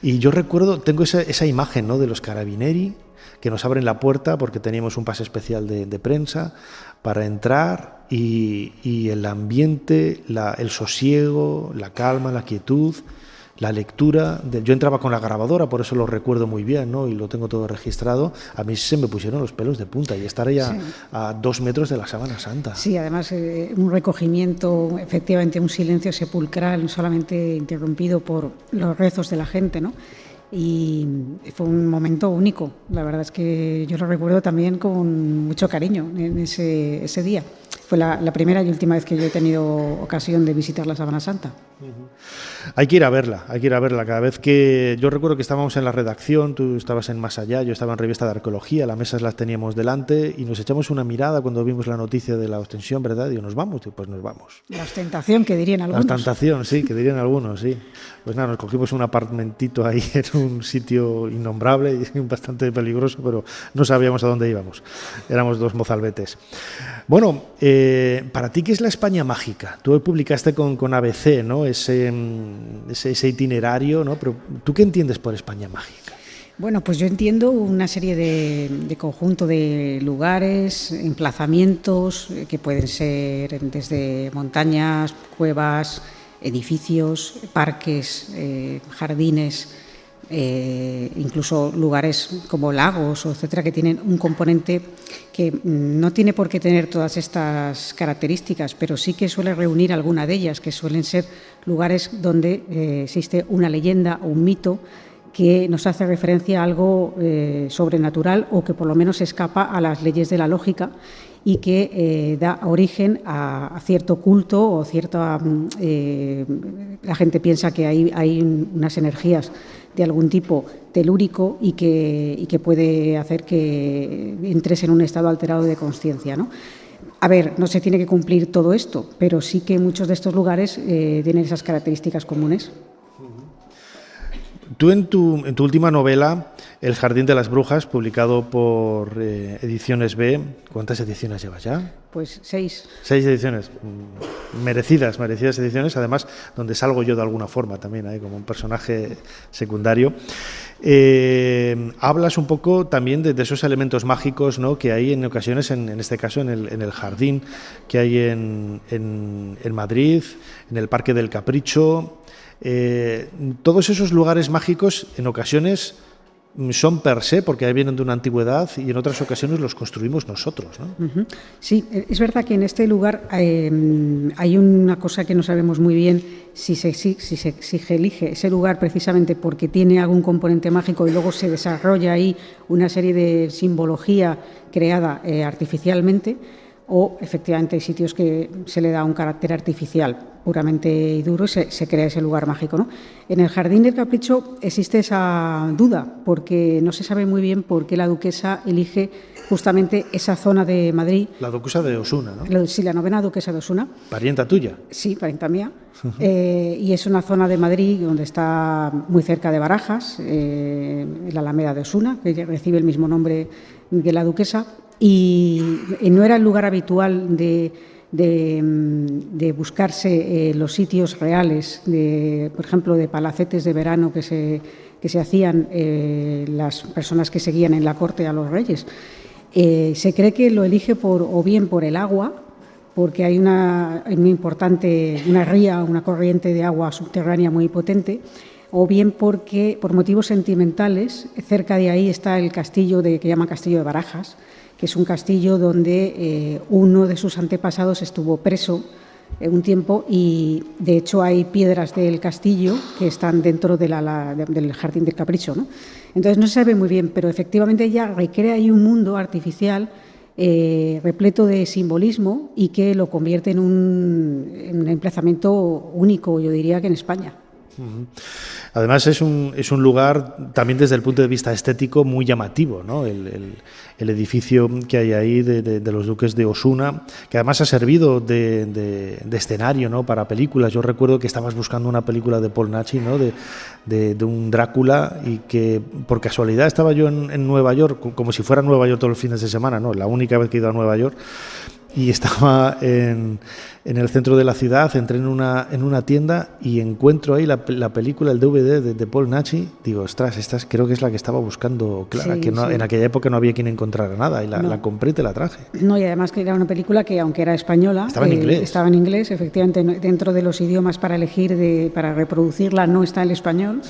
Y yo recuerdo, tengo esa imagen, ¿no?, de los carabinieri que nos abren la puerta porque teníamos un pase especial de prensa para entrar y el ambiente, el sosiego, la calma, la quietud, la lectura. Yo entraba con la grabadora, por eso lo recuerdo muy bien, ¿no?, y lo tengo todo registrado. A mí se me pusieron los pelos de punta y estar ya a 2 metros de la Sábana Santa. Sí, además un recogimiento, efectivamente un silencio sepulcral, solamente interrumpido por los rezos de la gente, ¿no? Y fue un momento único. La verdad es que yo lo recuerdo también con mucho cariño en ese día. Fue la primera y última vez que yo he tenido ocasión de visitar la Sábana Santa. Hay que ir a verla, Cada vez que yo recuerdo que estábamos en la redacción, tú estabas en Más Allá, yo estaba en Revista de Arqueología, las mesas las teníamos delante y nos echamos una mirada cuando vimos la noticia de la ostensión, ¿verdad? Digo, ¿nos vamos? Y pues nos vamos. La ostentación, que dirían algunos. La ostentación, sí, que dirían algunos, sí. Pues nada, nos cogimos un apartamentito ahí en un sitio innombrable y bastante peligroso, pero no sabíamos a dónde íbamos. Éramos 2 mozalbetes. Bueno, para ti, ¿qué es la España mágica? Tú publicaste con ABC, ¿no?, ese itinerario, ¿no? Pero ¿tú qué entiendes por España mágica? Bueno, pues yo entiendo una serie de conjunto de lugares, emplazamientos que pueden ser desde montañas, cuevas, edificios, parques, jardines, incluso lugares como lagos, etcétera, que tienen un componente que no tiene por qué tener todas estas características, pero sí que suele reunir alguna de ellas, que suelen ser lugares donde existe una leyenda o un mito que nos hace referencia a algo sobrenatural o que por lo menos escapa a las leyes de la lógica y que da origen a cierto culto o cierta... la gente piensa que hay unas energías de algún tipo telúrico y que puede hacer que entres en un estado alterado de consciencia, ¿no? A ver, no se tiene que cumplir todo esto, pero sí que muchos de estos lugares tienen esas características comunes. Tú en tu última novela, El Jardín de las Brujas, publicado por Ediciones B, ¿cuántas ediciones llevas ya? Pues 6. 6 ediciones, merecidas ediciones, además donde salgo yo de alguna forma también, como un personaje secundario. Hablas un poco también de esos elementos mágicos, ¿no?, que hay en ocasiones, en este caso en el jardín que hay en Madrid, en el Parque del Capricho. Todos esos lugares mágicos en ocasiones son per se, porque ahí vienen de una antigüedad, y en otras ocasiones los construimos nosotros, ¿no? Uh-huh. Sí, es verdad que en este lugar hay una cosa que no sabemos muy bien, si se elige ese lugar precisamente porque tiene algún componente mágico y luego se desarrolla ahí una serie de simbología creada artificialmente, o efectivamente hay sitios que se le da un carácter artificial. puramente y duro y se crea ese lugar mágico, ¿no? En el Jardín del Capricho existe esa duda, porque no se sabe muy bien por qué la duquesa elige justamente esa zona de Madrid. La duquesa de Osuna, ¿no? Sí, la 9ª duquesa de Osuna. ¿Parienta tuya? Sí, parienta mía. Y es una zona de Madrid donde está muy cerca de Barajas, la Alameda de Osuna, que recibe el mismo nombre que la duquesa, y no era el lugar habitual de buscarse los sitios reales, por ejemplo, de palacetes de verano que se hacían las personas que seguían en la corte a los reyes. Se cree que lo elige o bien por el agua, porque hay una ría, una corriente de agua subterránea muy potente, o bien porque, por motivos sentimentales, cerca de ahí está el castillo que llaman Castillo de Barajas, que es un castillo donde uno de sus antepasados estuvo preso un tiempo, y de hecho hay piedras del castillo que están dentro del Jardín del Capricho, ¿no? Entonces no se sabe muy bien, pero efectivamente ella recrea ahí un mundo artificial repleto de simbolismo y que lo convierte en un emplazamiento único, yo diría que en España. Además es un lugar también desde el punto de vista estético muy llamativo, ¿no? El edificio que hay ahí de los duques de Osuna, que además ha servido de escenario, ¿no? Para películas. Yo recuerdo que estabas buscando una película de Paul Naschy, ¿no? de un Drácula, y que por casualidad estaba yo en Nueva York, como si fuera Nueva York todos los fines de semana, ¿no? La única vez que he ido a Nueva York. Y estaba en el centro de la ciudad, entré en una tienda y encuentro ahí la película, el DVD de Paul Naschy. Digo, ostras, esta creo que es la que estaba buscando Clara, sí, que no, sí. En aquella época no había quien encontrara nada, y la compré y te la traje. No, y además que era una película que, aunque era española, estaba en inglés, efectivamente, dentro de los idiomas para elegir, para reproducirla, no está el español,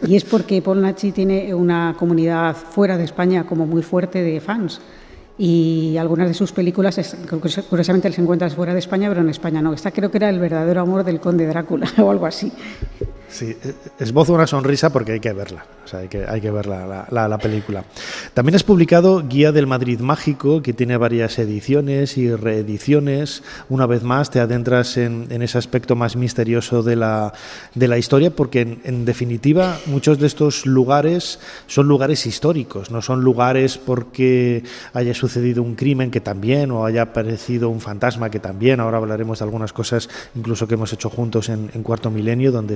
y es porque Paul Naschy tiene una comunidad fuera de España como muy fuerte de fans. Y algunas de sus películas, curiosamente, las encuentras fuera de España, pero en España no. Esta creo que era El verdadero amor del conde Drácula o algo así. Sí, esbozo una sonrisa porque hay que verla, o sea, hay que ver la película. También has publicado Guía del Madrid Mágico, que tiene varias ediciones y reediciones. Una vez más te adentras en ese aspecto más misterioso de la historia, porque en definitiva muchos de estos lugares son lugares históricos, no son lugares porque haya sucedido un crimen, que también, o haya aparecido un fantasma, que también. Ahora hablaremos de algunas cosas incluso que hemos hecho juntos en Cuarto Milenio, donde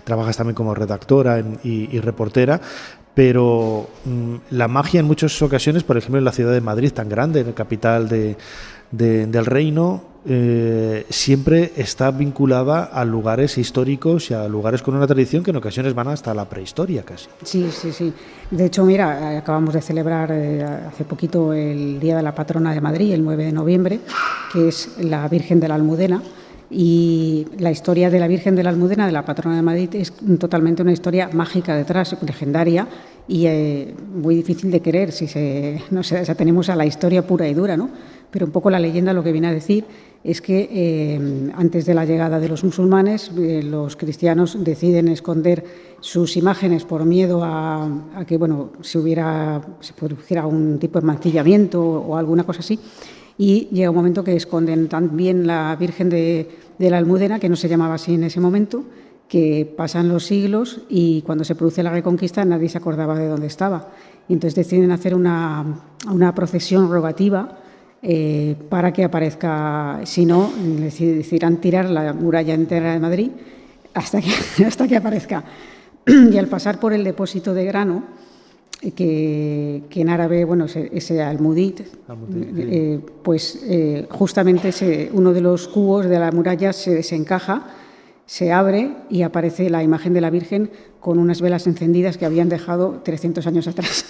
trabajas también como redactora y reportera, pero la magia en muchas ocasiones, por ejemplo en la ciudad de Madrid tan grande, la capital del reino, siempre está vinculada a lugares históricos y a lugares con una tradición que en ocasiones van hasta la prehistoria casi. Sí. De hecho, mira, acabamos de celebrar hace poquito el Día de la Patrona de Madrid, el 9 de noviembre, que es la Virgen de la Almudena. Y la historia de la Virgen de la Almudena, de la patrona de Madrid, es totalmente una historia mágica detrás, legendaria, y muy difícil de creer si nos atenemos a la historia pura y dura, ¿no? Pero un poco la leyenda lo que viene a decir es que antes de la llegada de los musulmanes, los cristianos deciden esconder sus imágenes por miedo a que se produjera un tipo de mancillamiento o alguna cosa así. Y llega un momento que esconden también la Virgen de la Almudena, que no se llamaba así en ese momento, que pasan los siglos y cuando se produce la Reconquista nadie se acordaba de dónde estaba. Y entonces deciden hacer una procesión rogativa para que aparezca, si no, decidirán tirar la muralla entera de Madrid hasta que aparezca. Y al pasar por el depósito de grano, que en árabe, es almudid, justamente uno de los cubos de la muralla se desencaja, se abre y aparece la imagen de la Virgen con unas velas encendidas que habían dejado 300 años atrás.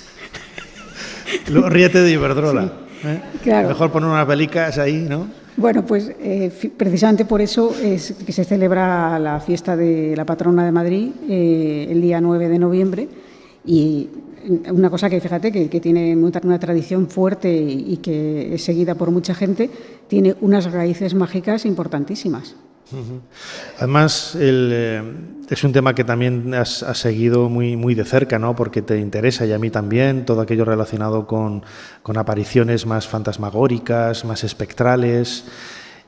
Ríete de Iberdrola. Sí, claro. Mejor poner unas velicas ahí, ¿no? Bueno, pues precisamente por eso es que se celebra la fiesta de la patrona de Madrid el día 9 de noviembre, y una cosa que, fíjate, que tiene una tradición fuerte y que es seguida por mucha gente, tiene unas raíces mágicas importantísimas. Además, es un tema que también has seguido muy de cerca, ¿no? Porque te interesa, y a mí también, todo aquello relacionado con apariciones más fantasmagóricas, más espectrales.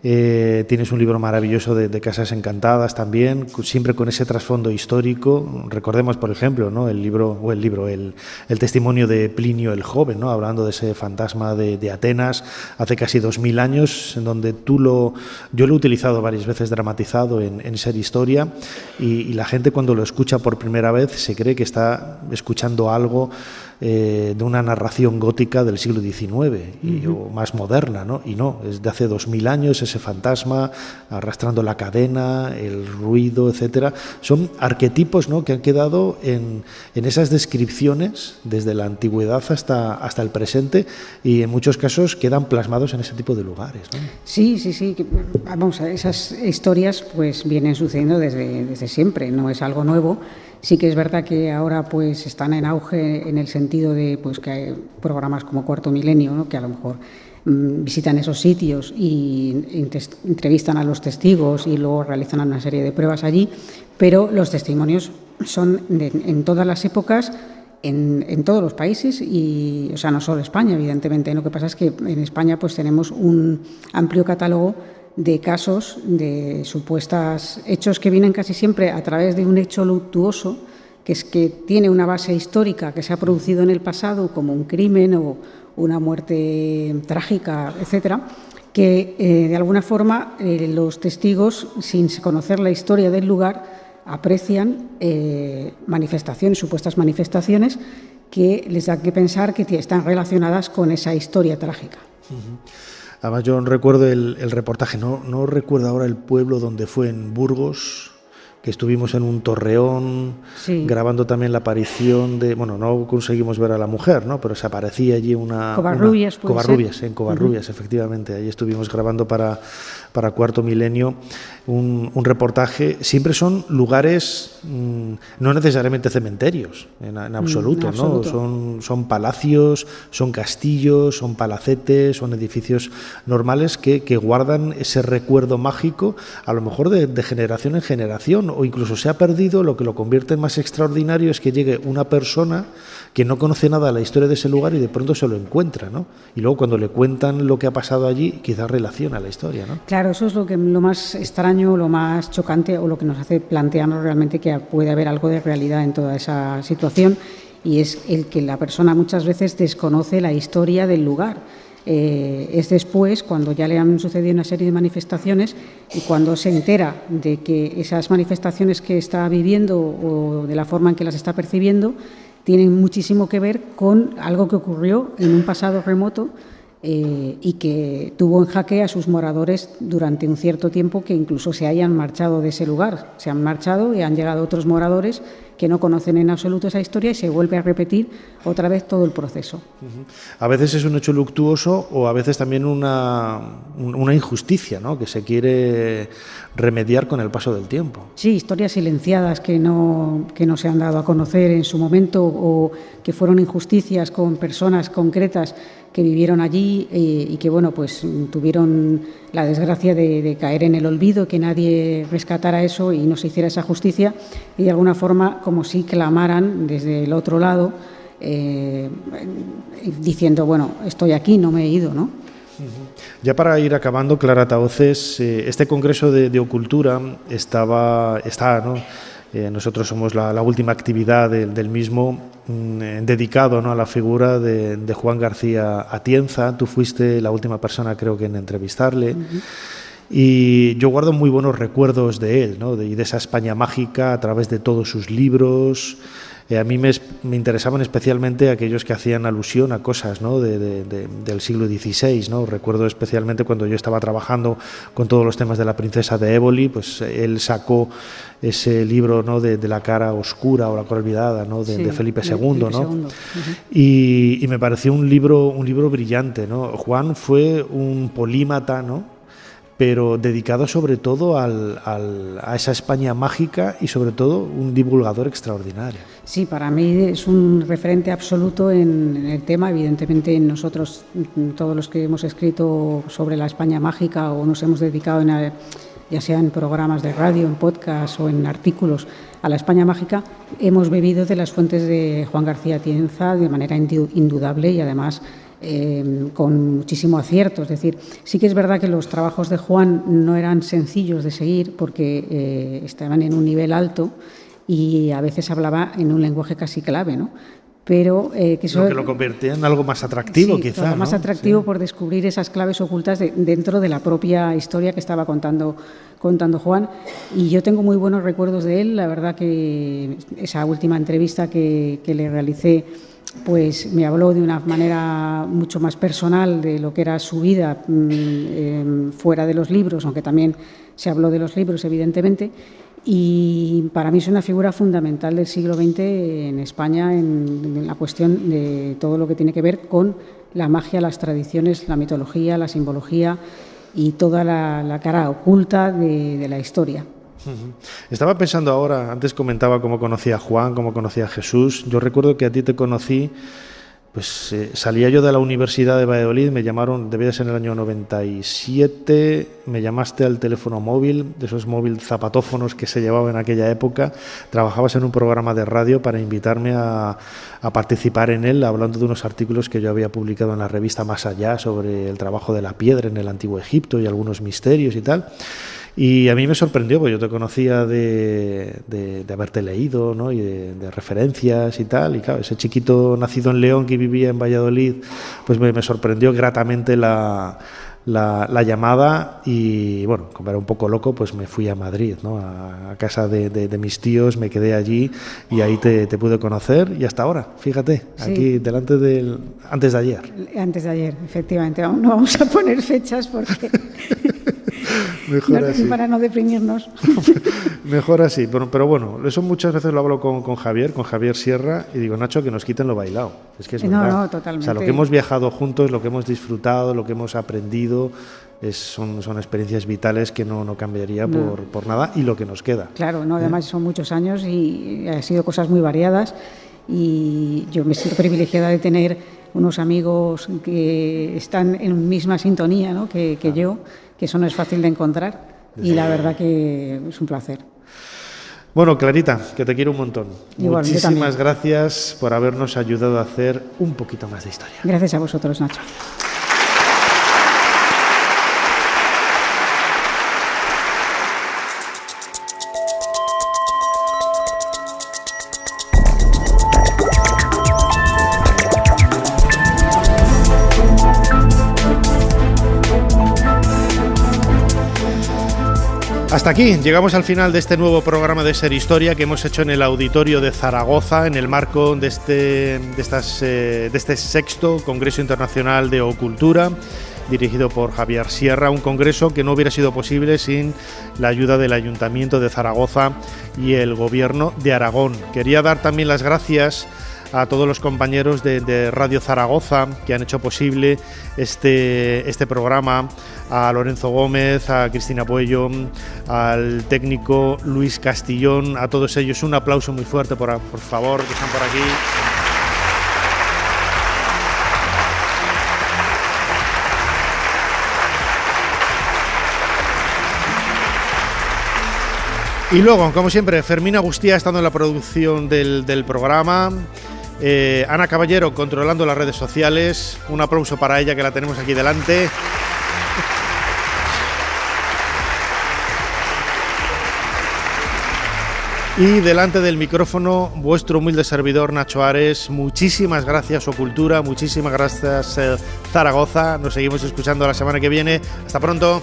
Tienes un libro maravilloso de Casas Encantadas también, siempre con ese trasfondo histórico. Recordemos, por ejemplo, ¿no? el testimonio de Plinio el Joven, ¿no? Hablando de ese fantasma de Atenas hace casi 2000 años, en donde yo lo he utilizado varias veces dramatizado en Ser Historia, y la gente cuando lo escucha por primera vez se cree que está escuchando algo de una narración gótica del siglo XIX o más moderna, ¿no? Y no, es de hace 2000 años, ese fantasma arrastrando la cadena, el ruido, etcétera. Son arquetipos, ¿no?, que han quedado en esas descripciones desde la antigüedad hasta el presente, y en muchos casos quedan plasmados en ese tipo de lugares, ¿no? Sí. Vamos a ver, esas historias pues vienen sucediendo desde siempre, no es algo nuevo. Sí que es verdad que ahora pues están en auge en el sentido de pues que hay programas como Cuarto Milenio, ¿no?, que a lo mejor visitan esos sitios y entrevistan a los testigos y luego realizan una serie de pruebas allí, pero los testimonios son en todas las épocas, en todos los países, y o sea, no solo España, evidentemente. Lo que pasa es que en España pues tenemos un amplio catálogo de casos de supuestos hechos que vienen casi siempre a través de un hecho luctuoso, que es que tiene una base histórica que se ha producido en el pasado, como un crimen o una muerte trágica, etcétera, que de alguna forma los testigos, sin conocer la historia del lugar, aprecian manifestaciones, supuestas manifestaciones, que les da que pensar que están relacionadas con esa historia trágica. Además, yo recuerdo el reportaje, no recuerdo ahora el pueblo donde fue, en Burgos, que estuvimos en un torreón, sí, grabando también la aparición de... Bueno, no conseguimos ver a la mujer, ¿no?, pero se aparecía allí una... Covarrubias, en Covarrubias, efectivamente. Ahí estuvimos grabando para Cuarto Milenio un reportaje. Siempre son lugares, no necesariamente cementerios, en absoluto, ¿no? Son palacios, son castillos, son palacetes, son edificios normales que guardan ese recuerdo mágico, a lo mejor de generación en generación, o incluso se ha perdido. Lo que lo convierte en más extraordinario es que llegue una persona que no conoce nada de la historia de ese lugar y de pronto se lo encuentra, ¿no? Y luego cuando le cuentan lo que ha pasado allí, quizás relaciona la historia, ¿no? Claro, eso es lo más extraño, lo más chocante, o lo que nos hace plantearnos realmente que puede haber algo de realidad en toda esa situación, y es el que la persona muchas veces desconoce la historia del lugar. Es después, cuando ya le han sucedido una serie de manifestaciones, y cuando se entera de que esas manifestaciones que está viviendo o de la forma en que las está percibiendo tienen muchísimo que ver con algo que ocurrió en un pasado remoto, y que tuvo en jaque a sus moradores durante un cierto tiempo, que incluso se hayan marchado de ese lugar. Se han marchado y han llegado otros moradores que no conocen en absoluto esa historia, y se vuelve a repetir otra vez todo el proceso. A veces es un hecho luctuoso, o a veces también una injusticia, ¿no?, que se quiere remediar con el paso del tiempo. Sí, historias silenciadas que no se han dado a conocer en su momento, o que fueron injusticias con personas concretas que vivieron allí y que, bueno, pues tuvieron la desgracia de caer en el olvido, que nadie rescatara eso y no se hiciera esa justicia, y de alguna forma como si clamaran desde el otro lado, diciendo, bueno, estoy aquí, no me he ido, ¿no? Ya para ir acabando, Clara Tahoces, este Congreso de Ocultura está, ¿no? Nosotros somos la última actividad del mismo, dedicado, ¿no?, a la figura de Juan García Atienza. Tú fuiste la última persona, creo que, en entrevistarle. Y yo guardo muy buenos recuerdos de él, ¿no?, de esa España mágica a través de todos sus libros. A mí me interesaban especialmente aquellos que hacían alusión a cosas, ¿no?, del siglo XVI, ¿no? Recuerdo especialmente cuando yo estaba trabajando con todos los temas de la princesa de Éboli, pues él sacó ese libro, ¿no?, de la cara oscura o la cara olvidada, ¿no?, de Felipe II, ¿no? Y me pareció un libro brillante, ¿no? Juan fue un polímata, ¿no?, pero dedicado sobre todo a esa España mágica, y sobre todo un divulgador extraordinario. Sí, para mí es un referente absoluto en el tema. Evidentemente nosotros, todos los que hemos escrito sobre la España mágica o nos hemos dedicado, ya sea en programas de radio, en podcast o en artículos, a la España mágica, hemos bebido de las fuentes de Juan García Atienza de manera indudable, y además con muchísimo acierto. Es decir, sí que es verdad que los trabajos de Juan no eran sencillos de seguir porque estaban en un nivel alto y a veces hablaba en un lenguaje casi clave, ¿no? Pero que eso lo que lo convertía en algo más atractivo, sí, quizá, algo más ¿no? atractivo Sí. por descubrir esas claves ocultas dentro de la propia historia que estaba contando Juan. Y yo tengo muy buenos recuerdos de él. La verdad que esa última entrevista que le realicé, pues me habló de una manera mucho más personal de lo que era su vida fuera de los libros, aunque también se habló de los libros, evidentemente. Y para mí es una figura fundamental del siglo XX en España en la cuestión de todo lo que tiene que ver con la magia, las tradiciones, la mitología, la simbología y toda la cara oculta de la historia. Estaba pensando ahora, antes comentaba cómo conocía a Juan, cómo conocía a Jesús. Yo recuerdo que a ti te conocí, pues salía yo de la Universidad de Valladolid, me llamaron, debía ser en el año 97, me llamaste al teléfono móvil, de esos móvil zapatófonos que se llevaban en aquella época. Trabajabas en un programa de radio para invitarme a participar en él, hablando de unos artículos que yo había publicado en la revista Más Allá sobre el trabajo de la piedra en el Antiguo Egipto y algunos misterios y tal. Y a mí me sorprendió, porque yo te conocía de haberte leído, ¿no? Y de referencias y tal. Y claro, ese chiquito nacido en León que vivía en Valladolid, pues me sorprendió gratamente la llamada. Y bueno, como era un poco loco, pues me fui a Madrid, ¿no? A casa de mis tíos, me quedé allí y ahí te pude conocer. Y hasta ahora, fíjate, Sí. aquí antes de ayer. Antes de ayer, efectivamente. Aún no vamos a poner fechas porque... Mejor así. Para no deprimirnos. Mejor así, pero bueno, eso muchas veces lo hablo con Javier Sierra, y digo, Nacho, que nos quiten lo bailado. Es que es verdad. No, totalmente. O sea, lo que hemos viajado juntos, lo que hemos disfrutado, lo que hemos aprendido, son experiencias vitales que no cambiaría por nada, y lo que nos queda. Claro, no, además son muchos años y han sido cosas muy variadas, y yo me siento privilegiada de tener unos amigos que están en misma sintonía, ¿no? que yo, que eso no es fácil de encontrar, y la verdad que es un placer. Bueno, Clarita, que te quiero un montón. Igual, muchísimas gracias por habernos ayudado a hacer un poquito más de historia. Gracias a vosotros, Nacho. Hasta aquí, llegamos al final de este nuevo programa de Ser Historia que hemos hecho en el Auditorio de Zaragoza, en el marco de este sexto Congreso Internacional de Ocultura, dirigido por Javier Sierra, un congreso que no hubiera sido posible sin la ayuda del Ayuntamiento de Zaragoza y el Gobierno de Aragón. Quería dar también las gracias a todos los compañeros de Radio Zaragoza que han hecho posible este programa, a Lorenzo Gómez, a Cristina Puello, al técnico Luis Castillón, a todos ellos un aplauso muy fuerte, por favor, que están por aquí. Y luego, como siempre, Fermín Agustía estando en la producción del programa, Ana Caballero controlando las redes sociales, un aplauso para ella que la tenemos aquí delante. Y delante del micrófono, vuestro humilde servidor Nacho Ares. Muchísimas gracias Ocultura, muchísimas gracias Zaragoza. Nos seguimos escuchando la semana que viene. Hasta pronto.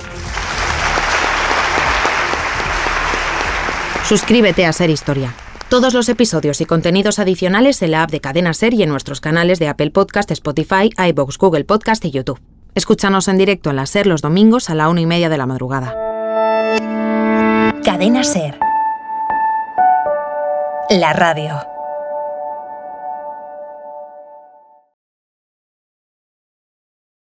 Suscríbete a Ser Historia. Todos los episodios y contenidos adicionales en la app de Cadena Ser y en nuestros canales de Apple Podcast, Spotify, iVoox, Google Podcast y YouTube. Escúchanos en directo en la Ser los domingos a la 1:30 de la madrugada. Cadena Ser. La radio.